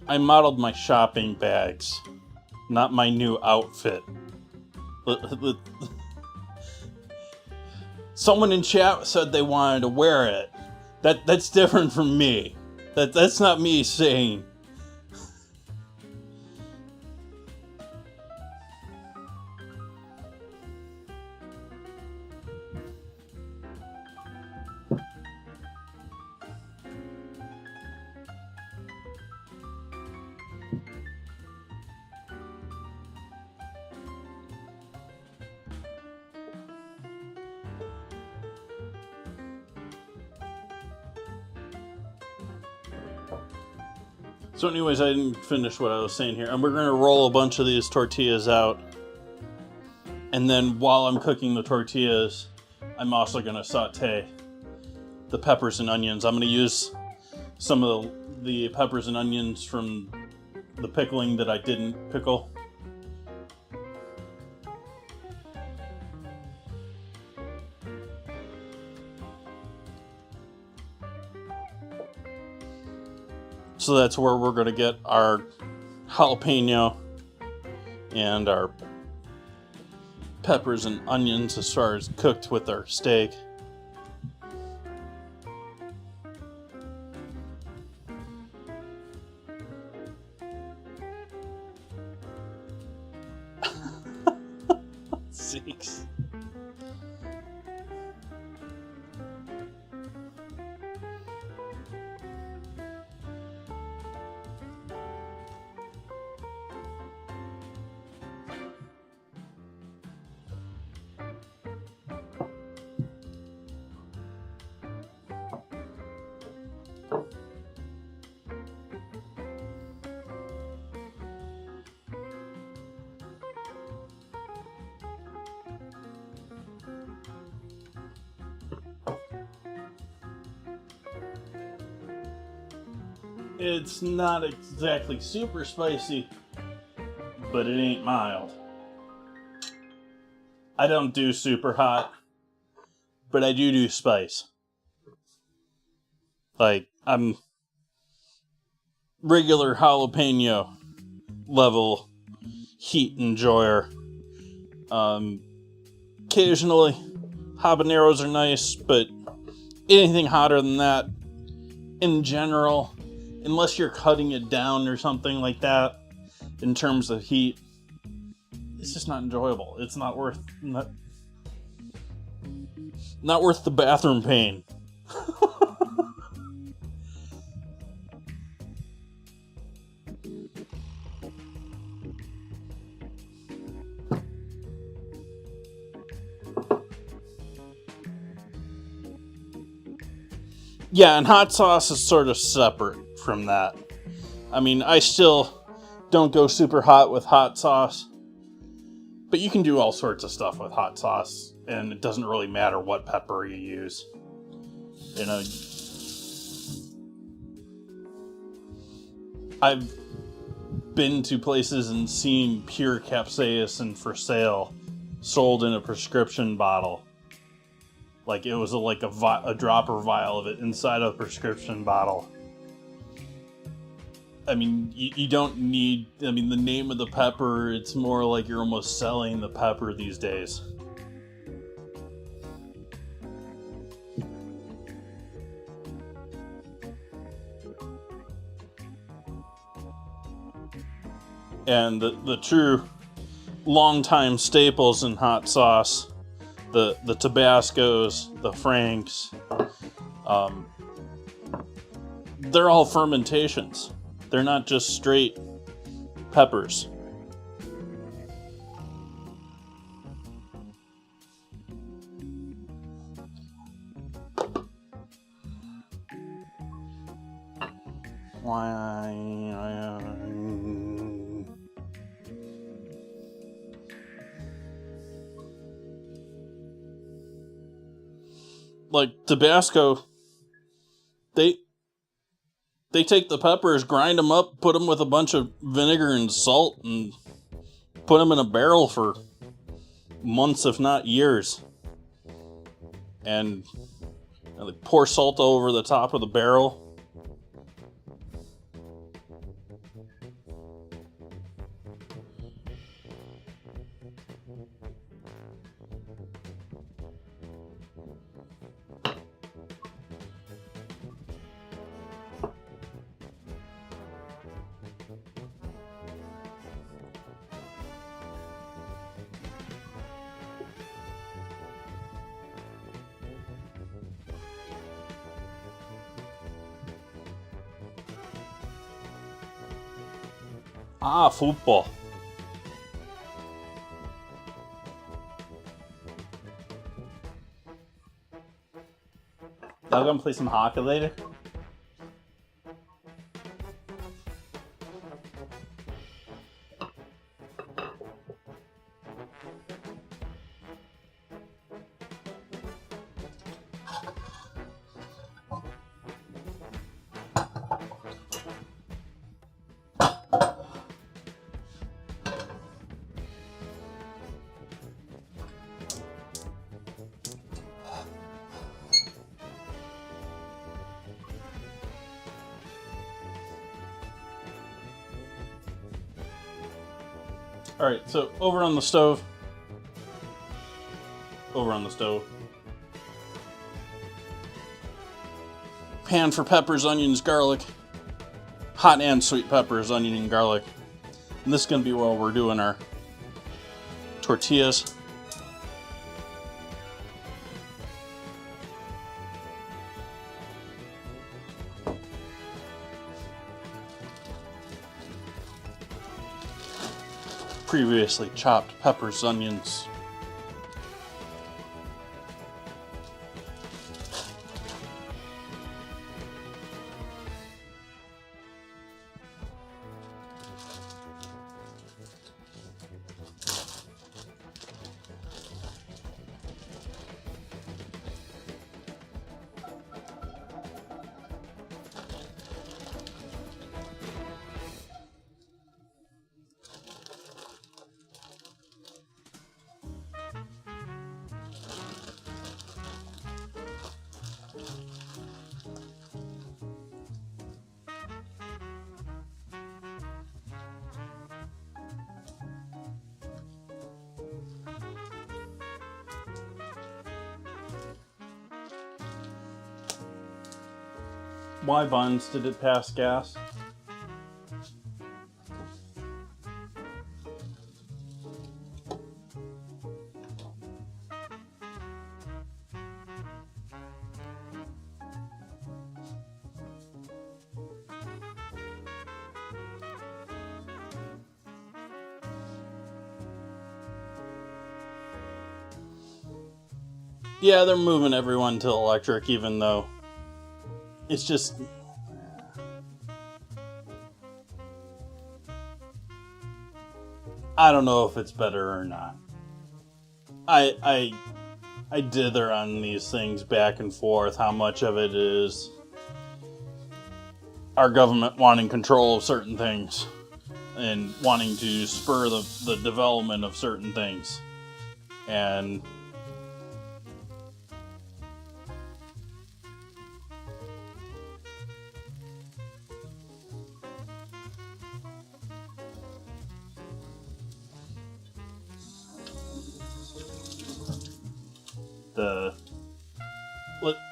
I modeled my shopping bags, not my new outfit. Someone in chat said they wanted to wear it. That's different from me. That's not me saying. So anyways, I didn't finish what I was saying here. And we're going to roll a bunch of these tortillas out. And then while I'm cooking the tortillas, I'm also going to saute the peppers and onions. I'm going to use some of the peppers and onions from the pickling that I didn't pickle. So that's where we're going to get our jalapeno and our peppers and onions as far as cooked with our steak. Six. It's not exactly super spicy, but it ain't mild. I don't do super hot, but I do spice. Like, I'm regular jalapeno level heat enjoyer. Occasionally, habaneros are nice, but anything hotter than that, in general, unless you're cutting it down or something like that, in terms of heat, it's just not enjoyable. It's not worth the bathroom pain. Yeah, and hot sauce is sort of separate from that. I mean, I still don't go super hot with hot sauce, but you can do all sorts of stuff with hot sauce, and it doesn't really matter what pepper you use. You know, I've been to places and seen pure capsaicin for sale, sold in a prescription bottle. Like it was a dropper vial of it inside a prescription bottle. I mean, you don't need, I mean, the name of the pepper, it's more like you're almost selling the pepper these days. And the true long-time staples in hot sauce, the Tabascos, the Franks, they're all fermentations. They're not just straight peppers. Like Tabasco, they They take the peppers, grind them up, put them with a bunch of vinegar and salt, and put them in a barrel for months, if not years. And they pour salt over the top of the barrel. Football. Y'all gonna play some hockey later? Alright, so over on the stove. Pan for peppers, onions, garlic. Hot and sweet peppers, onion, and garlic. And this is going to be while we're doing our tortillas. Previously chopped peppers, onions. Why buns did it pass gas? Yeah, they're moving everyone to electric, even though it's just... I don't know if it's better or not. I dither on these things back and forth. How much of it is our government wanting control of certain things and wanting to spur the development of certain things. And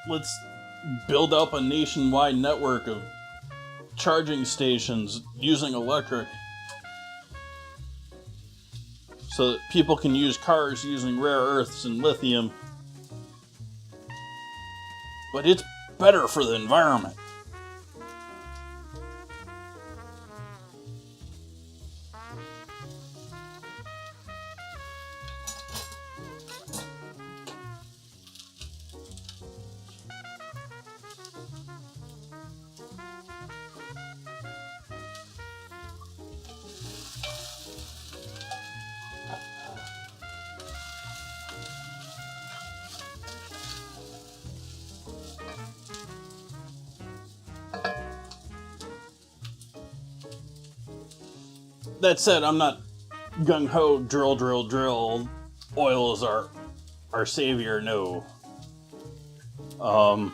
let's build up a nationwide network of charging stations using electric so that people can use cars using rare earths and lithium. But it's better for the environment. That said, I'm not gung-ho, drill. Oil is our savior, no. I'm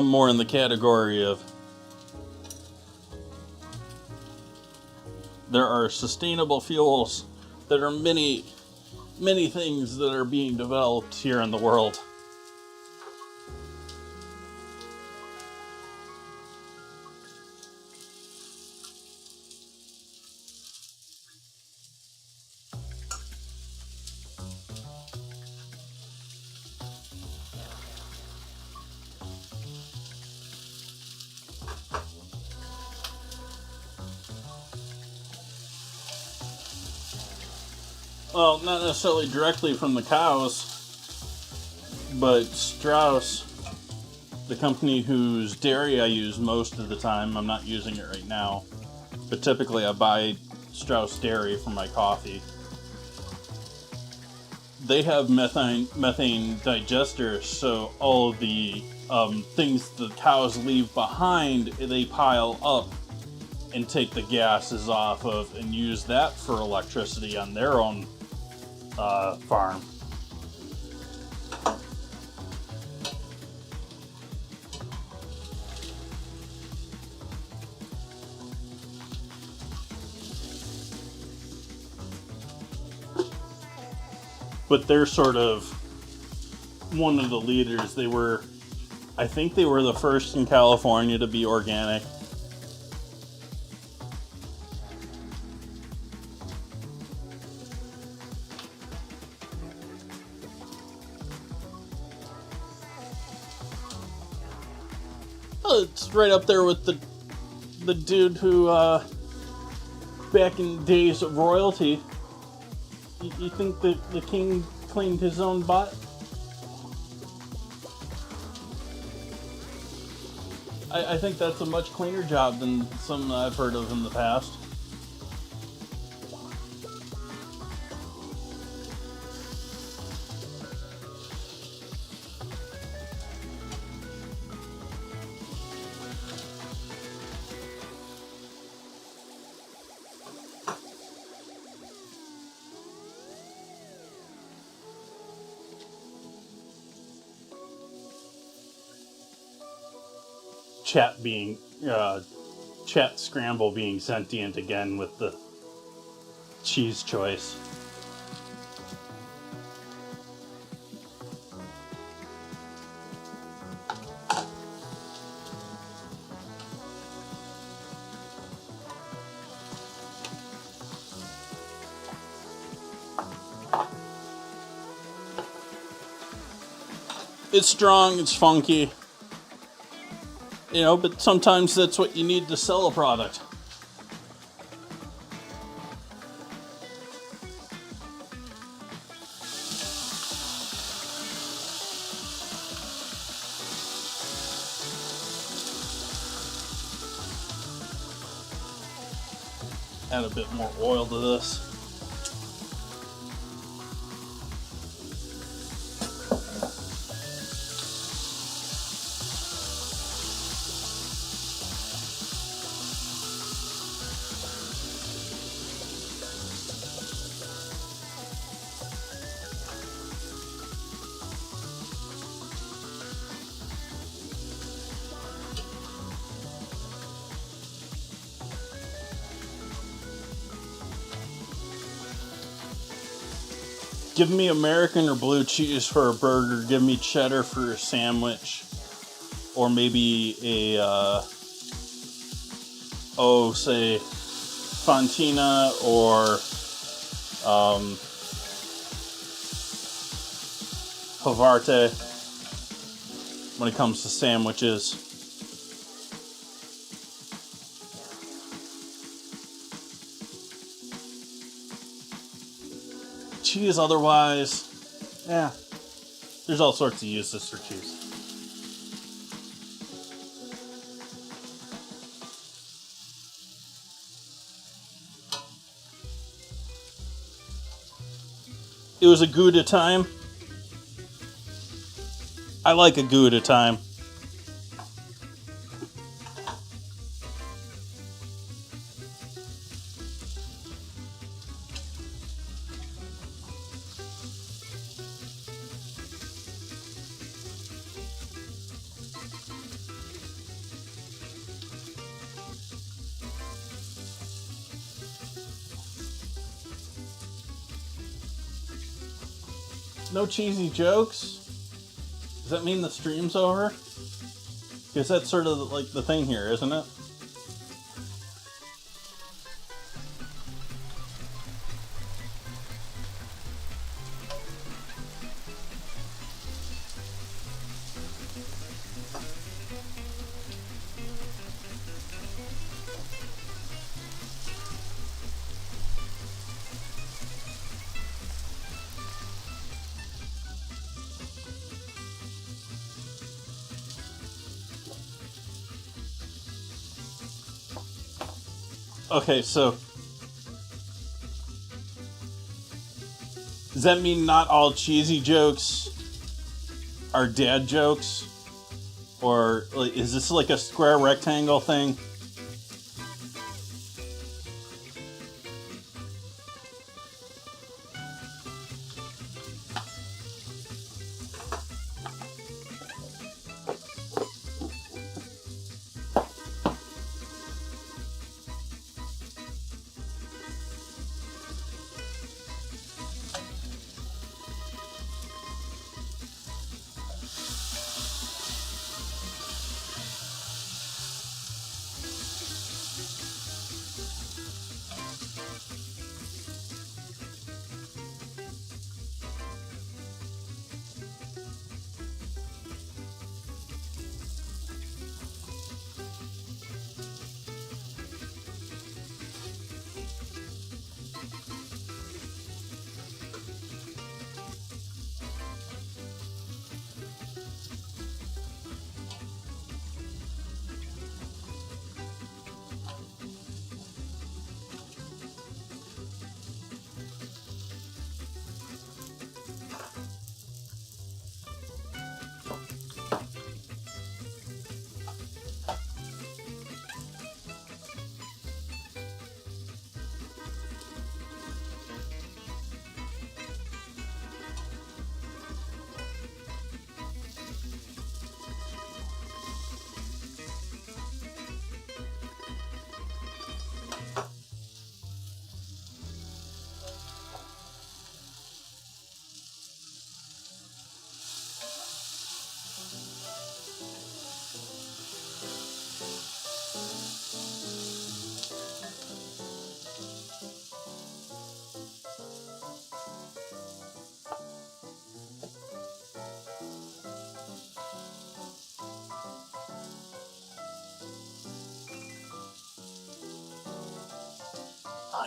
more in the category of there are sustainable fuels. There are many things that are being developed here in the world. Well, not necessarily directly from the cows, but Strauss, the company whose dairy I use most of the time, I'm not using it right now, but typically I buy Strauss dairy for my coffee. They have methane digesters, so all of the things the cows leave behind, they pile up and take the gases off of and use that for electricity on their own farm. But they're sort of one of the leaders. I think they were the first in California to be organic. It's right up there with the dude who, back in days of royalty, you think that the king cleaned his own butt? I think that's a much cleaner job than some I've heard of in the past. Chat Scramble being sentient again with the cheese choice. It's strong, it's funky. You know, but sometimes that's what you need to sell a product. Add a bit more oil to this. Give me American or blue cheese for a burger. Give me cheddar for a sandwich. Or maybe a, say, Fontina or Havarti when it comes to sandwiches. Cheese otherwise, yeah, there's all sorts of uses for cheese. It was a Gouda time. I like a Gouda time. No cheesy jokes? Does that mean the stream's over? Because that's sort of like the thing here, isn't it? Okay, so does that mean not all cheesy jokes are dad jokes? Or like, is this like a square rectangle thing?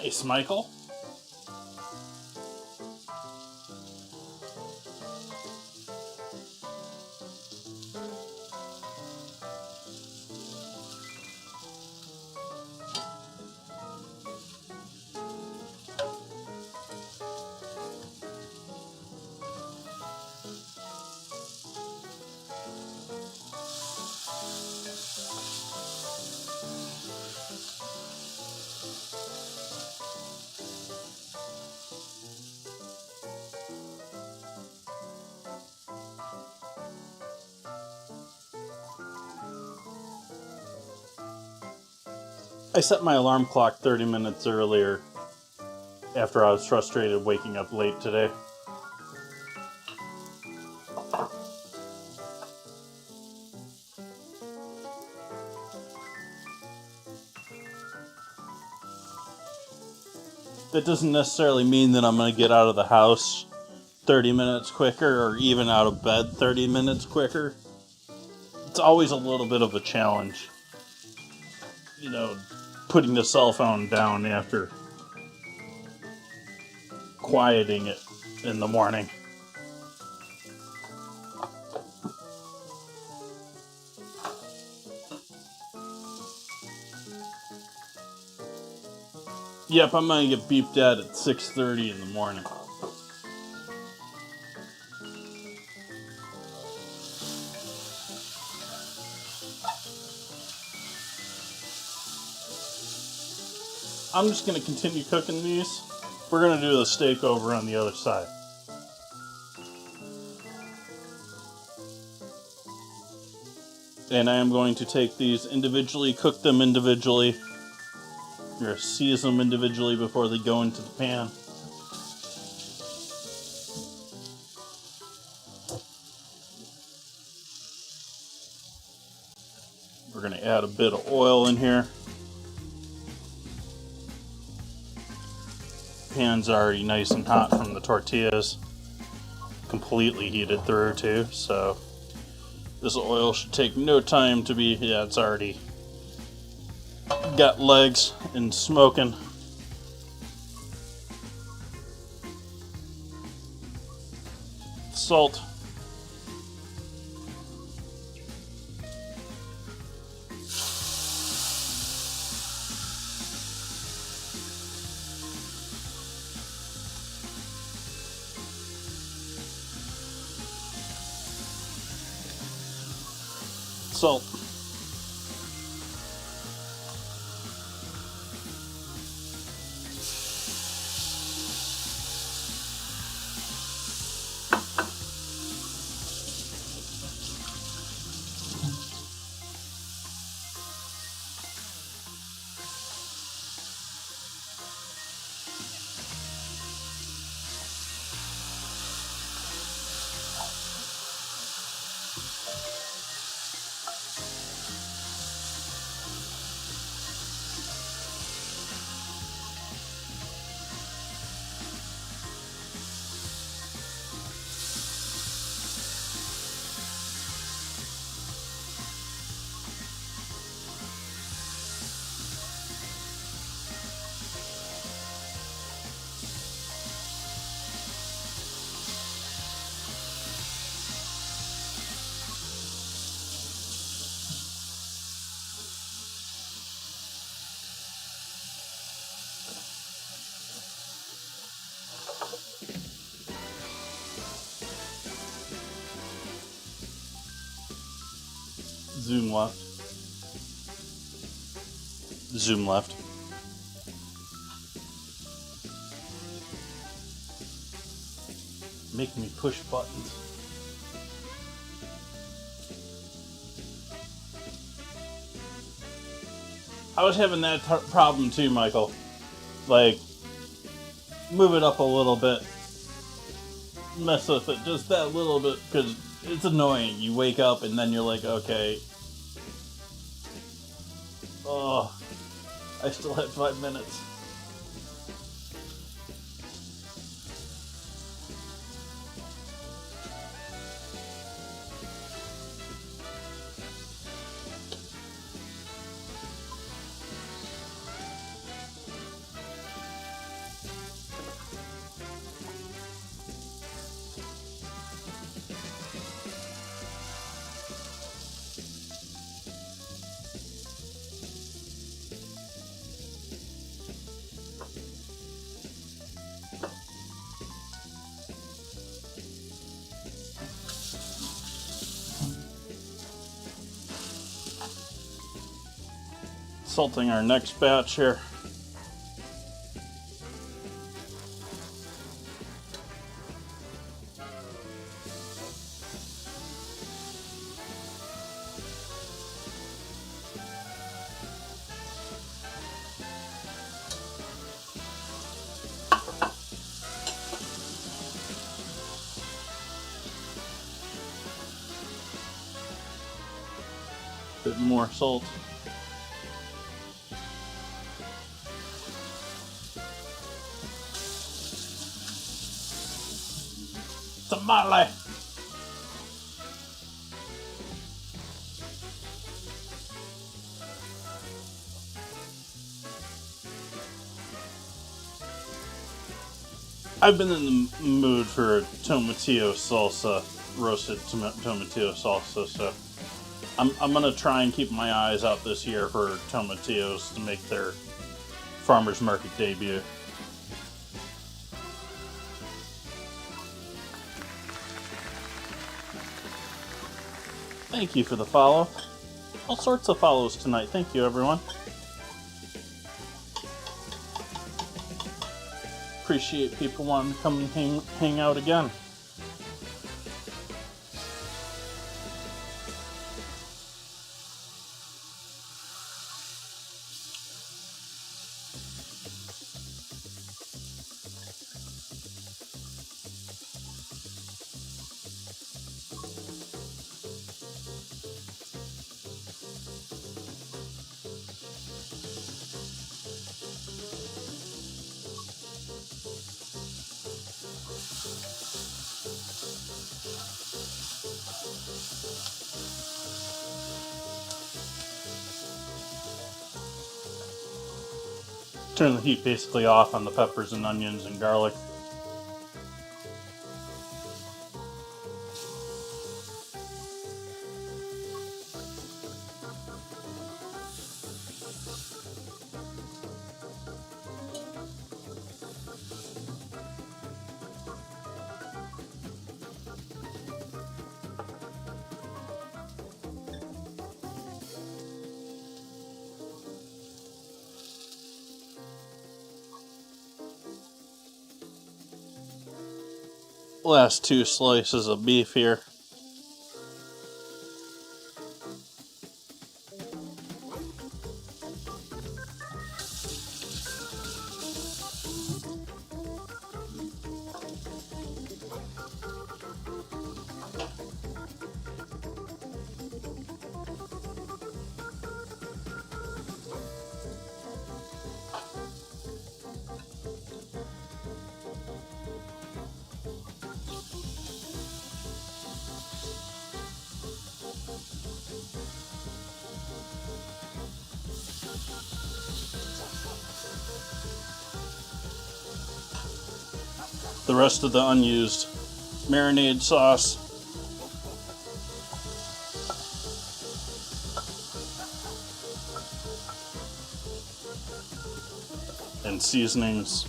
Nice, Michael. I set my alarm clock 30 minutes earlier after I was frustrated waking up late today. That doesn't necessarily mean that I'm going to get out of the house 30 minutes quicker or even out of bed 30 minutes quicker. It's always a little bit of a challenge, you know, putting the cell phone down after quieting it in the morning. Yep, I'm going to get beeped at 6:30 in the morning. I'm just going to continue cooking these. We're going to do the steak over on the other side. And I am going to take these individually, cook them individually, or season them individually before they go into the pan. We're going to add a bit of oil in here. Pan's already nice and hot from the tortillas. Completely heated through too, so this oil should take no time to be, yeah, it's already got legs and smoking. Salt. Salt. Zoom left. Zoom left. Make me push buttons. I was having that problem too, Michael. Like, move it up a little bit. Mess with it just that little bit, because it's annoying. You wake up and then you're like, okay. Oh, I still have 5 minutes. Salting our next batch here. Bit more salt. Tamale. I've been in the mood for tomatillo salsa, roasted tomatillo salsa, so I'm gonna try and keep my eyes out this year for tomatillos to make their farmers market debut. Thank you for the follow. All sorts of follows tonight. Thank you, everyone. Appreciate people wanting to come and hang out again. Turn the heat basically off on the peppers and onions and garlic. Last 2 slices of beef here. The rest of the unused marinade sauce. And seasonings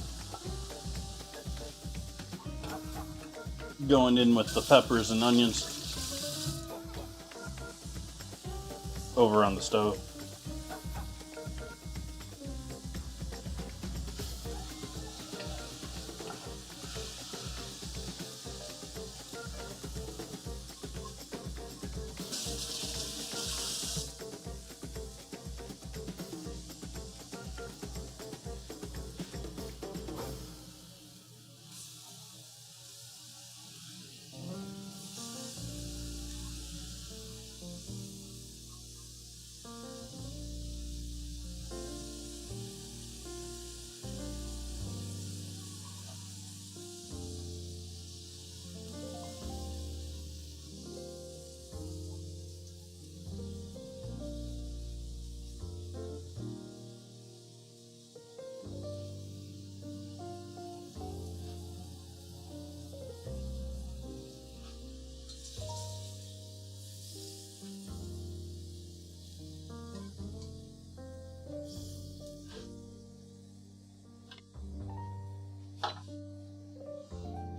going in with the peppers and onions over on the stove.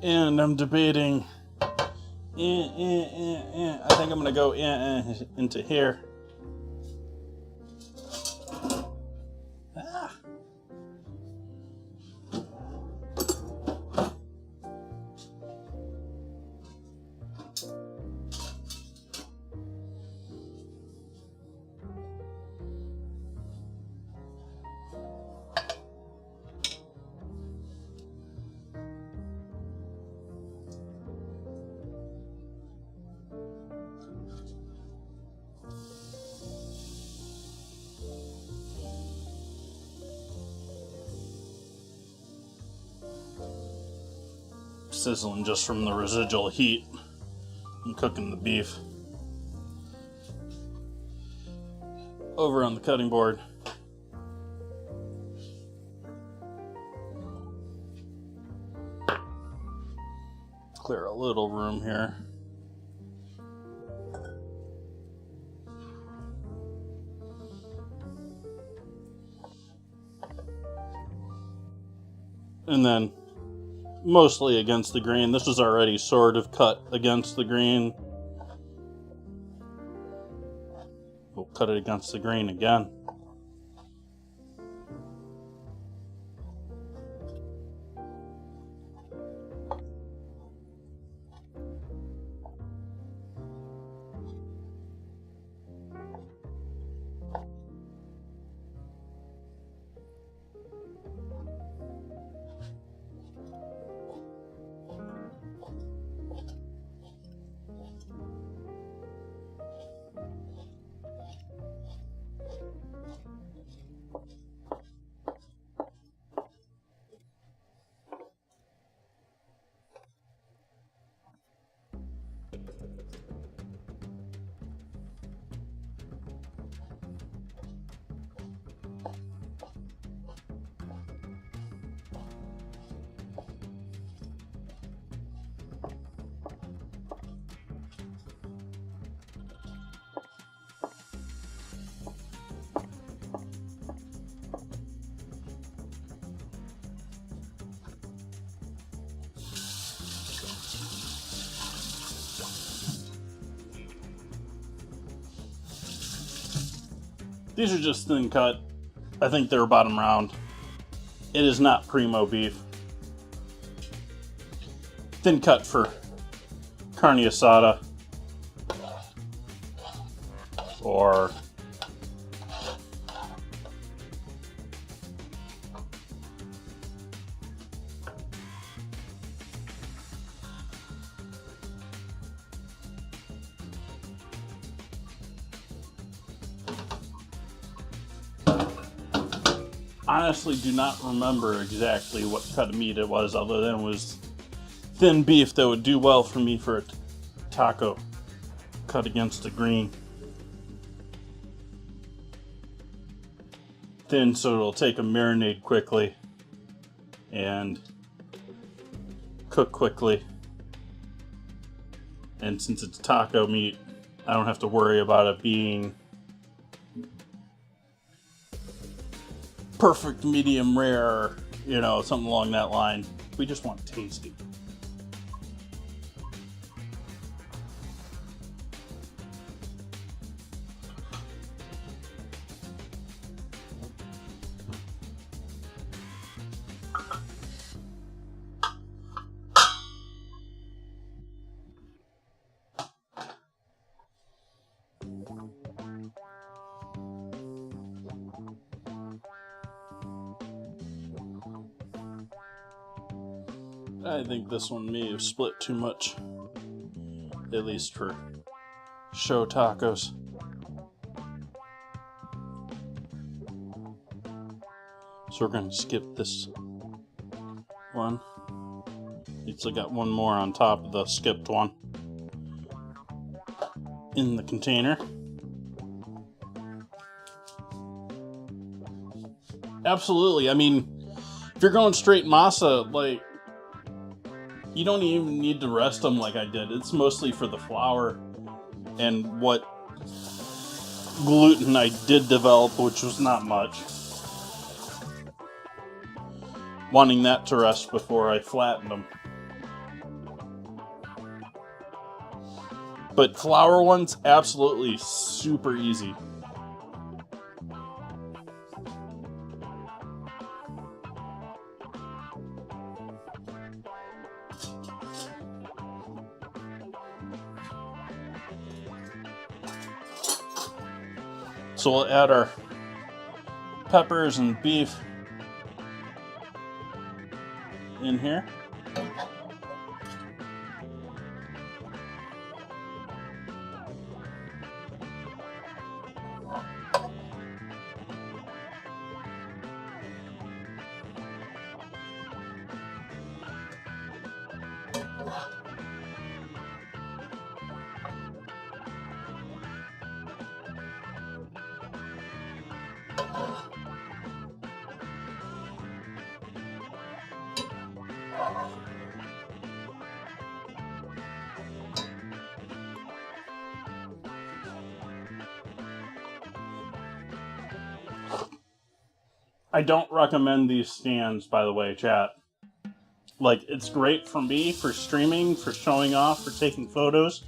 And I'm debating, I think I'm going to go into here. Sizzling just from the residual heat. I'm cooking the beef. Over on the cutting board. Clear a little room here. And then mostly against the grain. This was already sort of cut against the grain. We'll cut it against the grain again. These are just thin cut. I think they're bottom round. It is not primo beef. Thin cut for carne asada or honestly do not remember exactly what cut of meat it was, other than it was thin beef that would do well for me for a taco cut against the green. Thin so it'll take a marinade quickly and cook quickly. And since it's taco meat, I don't have to worry about it being perfect medium rare, you know, something along that line. We just want tasty. I think this one may have split too much, at least for show tacos. So we're going to skip this one. It's got one more on top of the skipped one in the container. Absolutely. I mean, if you're going straight masa, like, you don't even need to rest them like I did. It's mostly for the flour and what gluten I did develop, which was not much. Wanting that to rest before I flattened them. But flour ones, absolutely super easy. So we'll add our peppers and beef in here. I don't recommend these stands, by the way, chat. Like, it's great for me, for streaming, for showing off, for taking photos.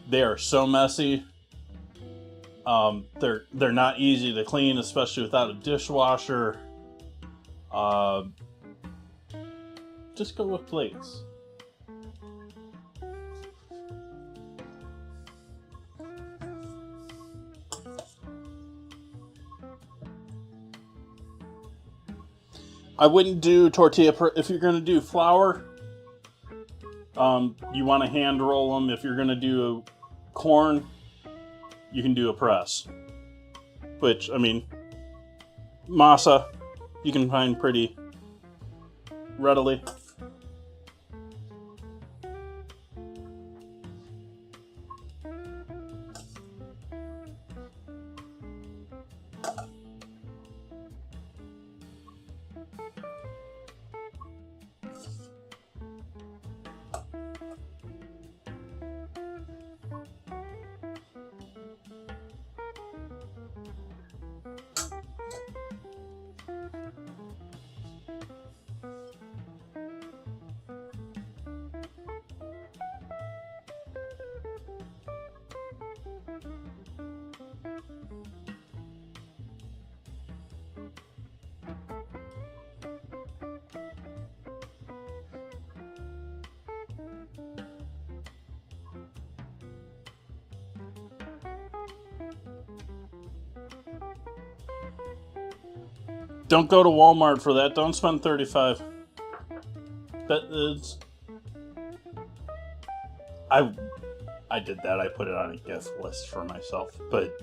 They are so messy. They're not easy to clean, especially without a dishwasher. Just go with plates. I wouldn't do tortilla if you're going to do flour. You want to hand roll them. If you're going to do corn, you can do a press. Which, I mean, masa, you can find pretty readily. Don't go to Walmart for that. Don't spend $35. That is, I did that. I put it on a gift list for myself, but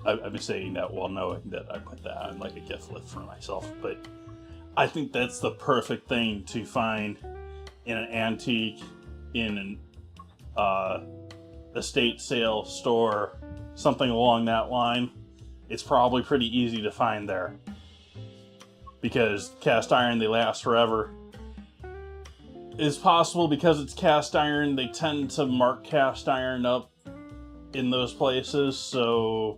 I've been saying that while knowing that I put that on like a gift list for myself. But I think that's the perfect thing to find in an antique, in an estate sale store, something along that line. It's probably pretty easy to find there because cast iron, they last forever. It's possible because it's cast iron, they tend to mark cast iron up in those places, so...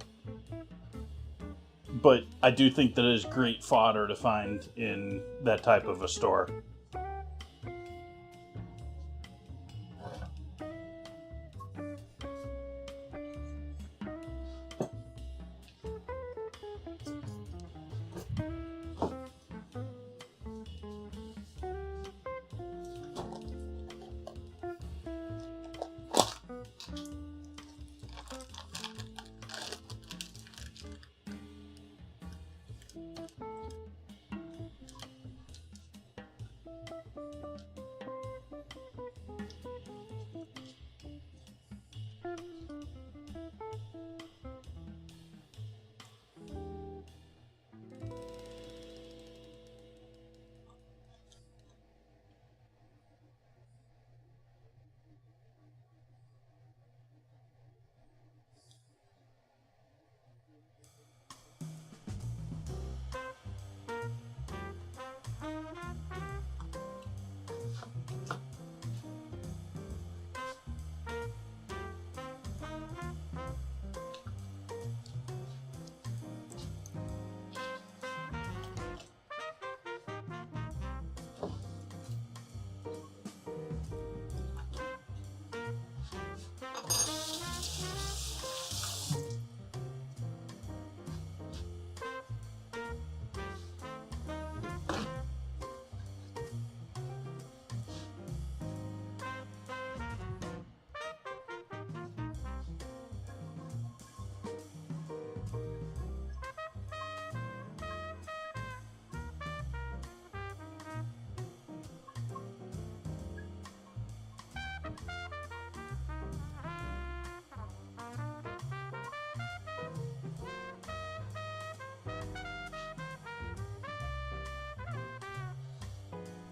But I do think that it is great fodder to find in that type of a store.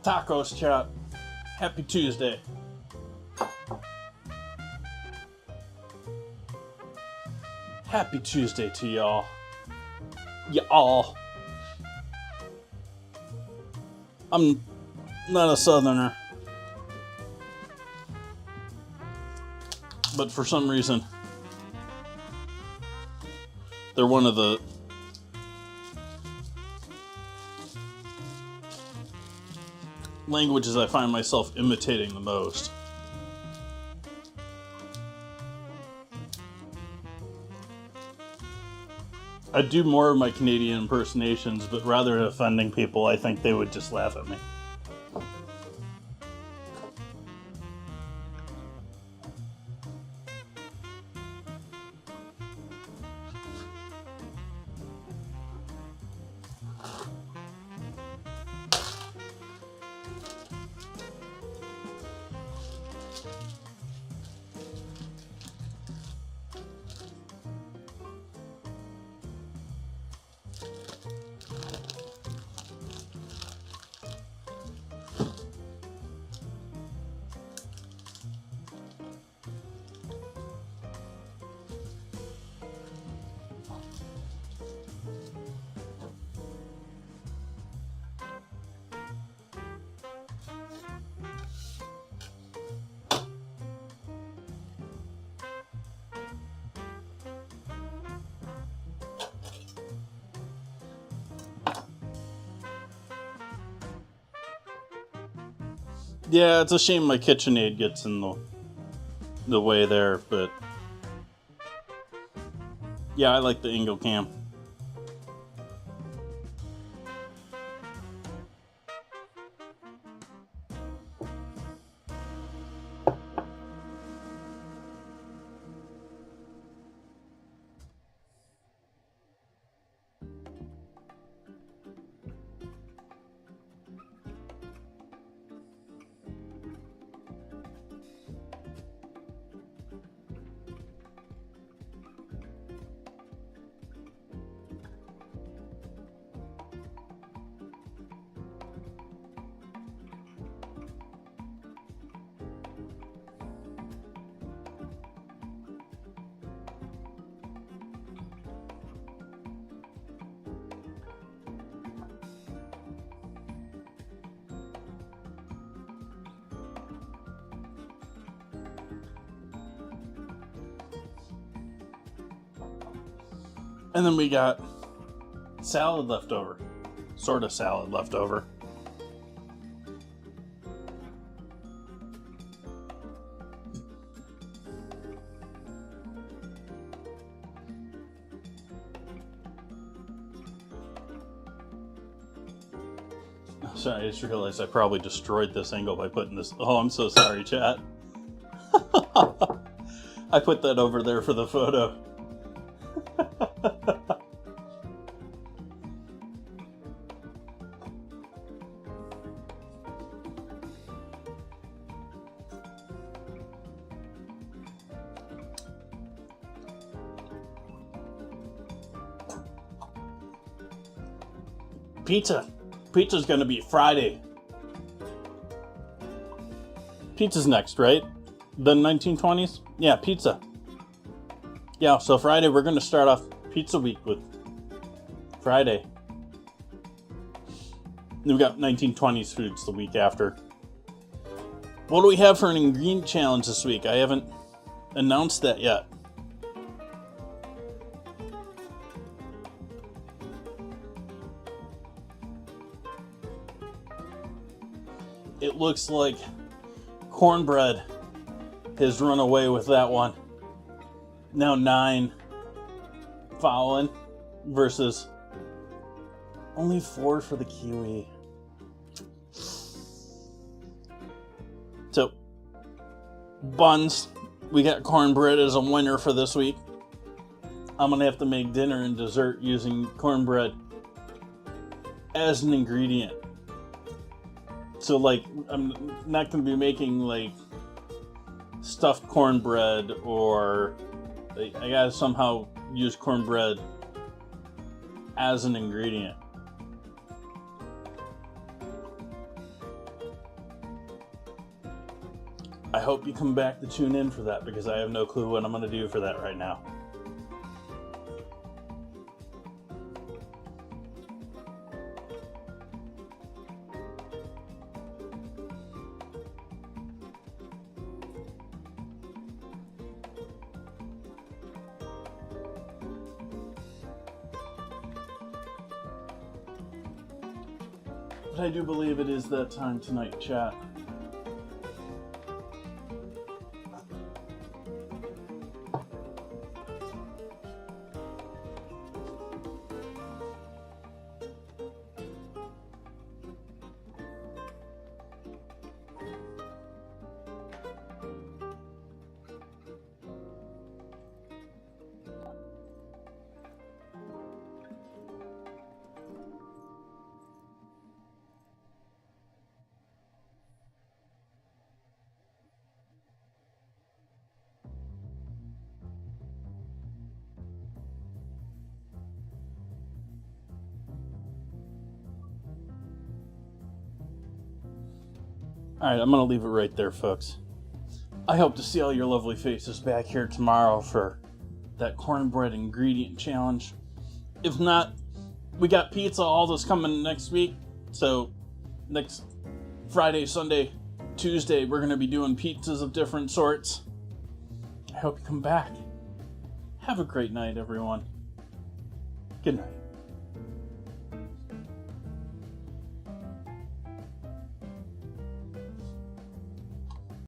Tacos chat. Happy Tuesday. Happy Tuesday to y'all. Y'all. I'm not a southerner, but for some reason they're one of the languages I find myself imitating the most. I do more of my Canadian impersonations, but rather than offending people, I think they would just laugh at me. Yeah, it's a shame my KitchenAid gets in the way there, but yeah, I like the Ingle Cam. And then we got salad left over. Sort of salad left over. Sorry, I just realized I probably destroyed this angle by putting this. Oh, I'm so sorry, chat. I put that over there for the photo. Pizza. Pizza's gonna be Friday. Pizza's next, right? The 1920s? Yeah, pizza. Yeah, so Friday we're gonna start off Pizza Week with Friday. Then we got 1920s foods the week after. What do we have for an ingredient challenge this week? I haven't announced that yet. It looks like cornbread has run away with that one. Now 9 following versus only 4 for the kiwi. So, buns, we got cornbread as a winner for this week. I'm going to have to make dinner and dessert using cornbread as an ingredient. So, like, I'm not going to be making, like, stuffed cornbread or... I gotta somehow use cornbread as an ingredient. I hope you come back to tune in for that because I have no clue what I'm going to do for that right now. But I do believe it is that time tonight, chat. Alright, I'm going to leave it right there, folks. I hope to see all your lovely faces back here tomorrow for that cornbread ingredient challenge. If not, we got pizza, all this coming next week. So, next Friday, Sunday, Tuesday, we're going to be doing pizzas of different sorts. I hope you come back. Have a great night, everyone. Good night.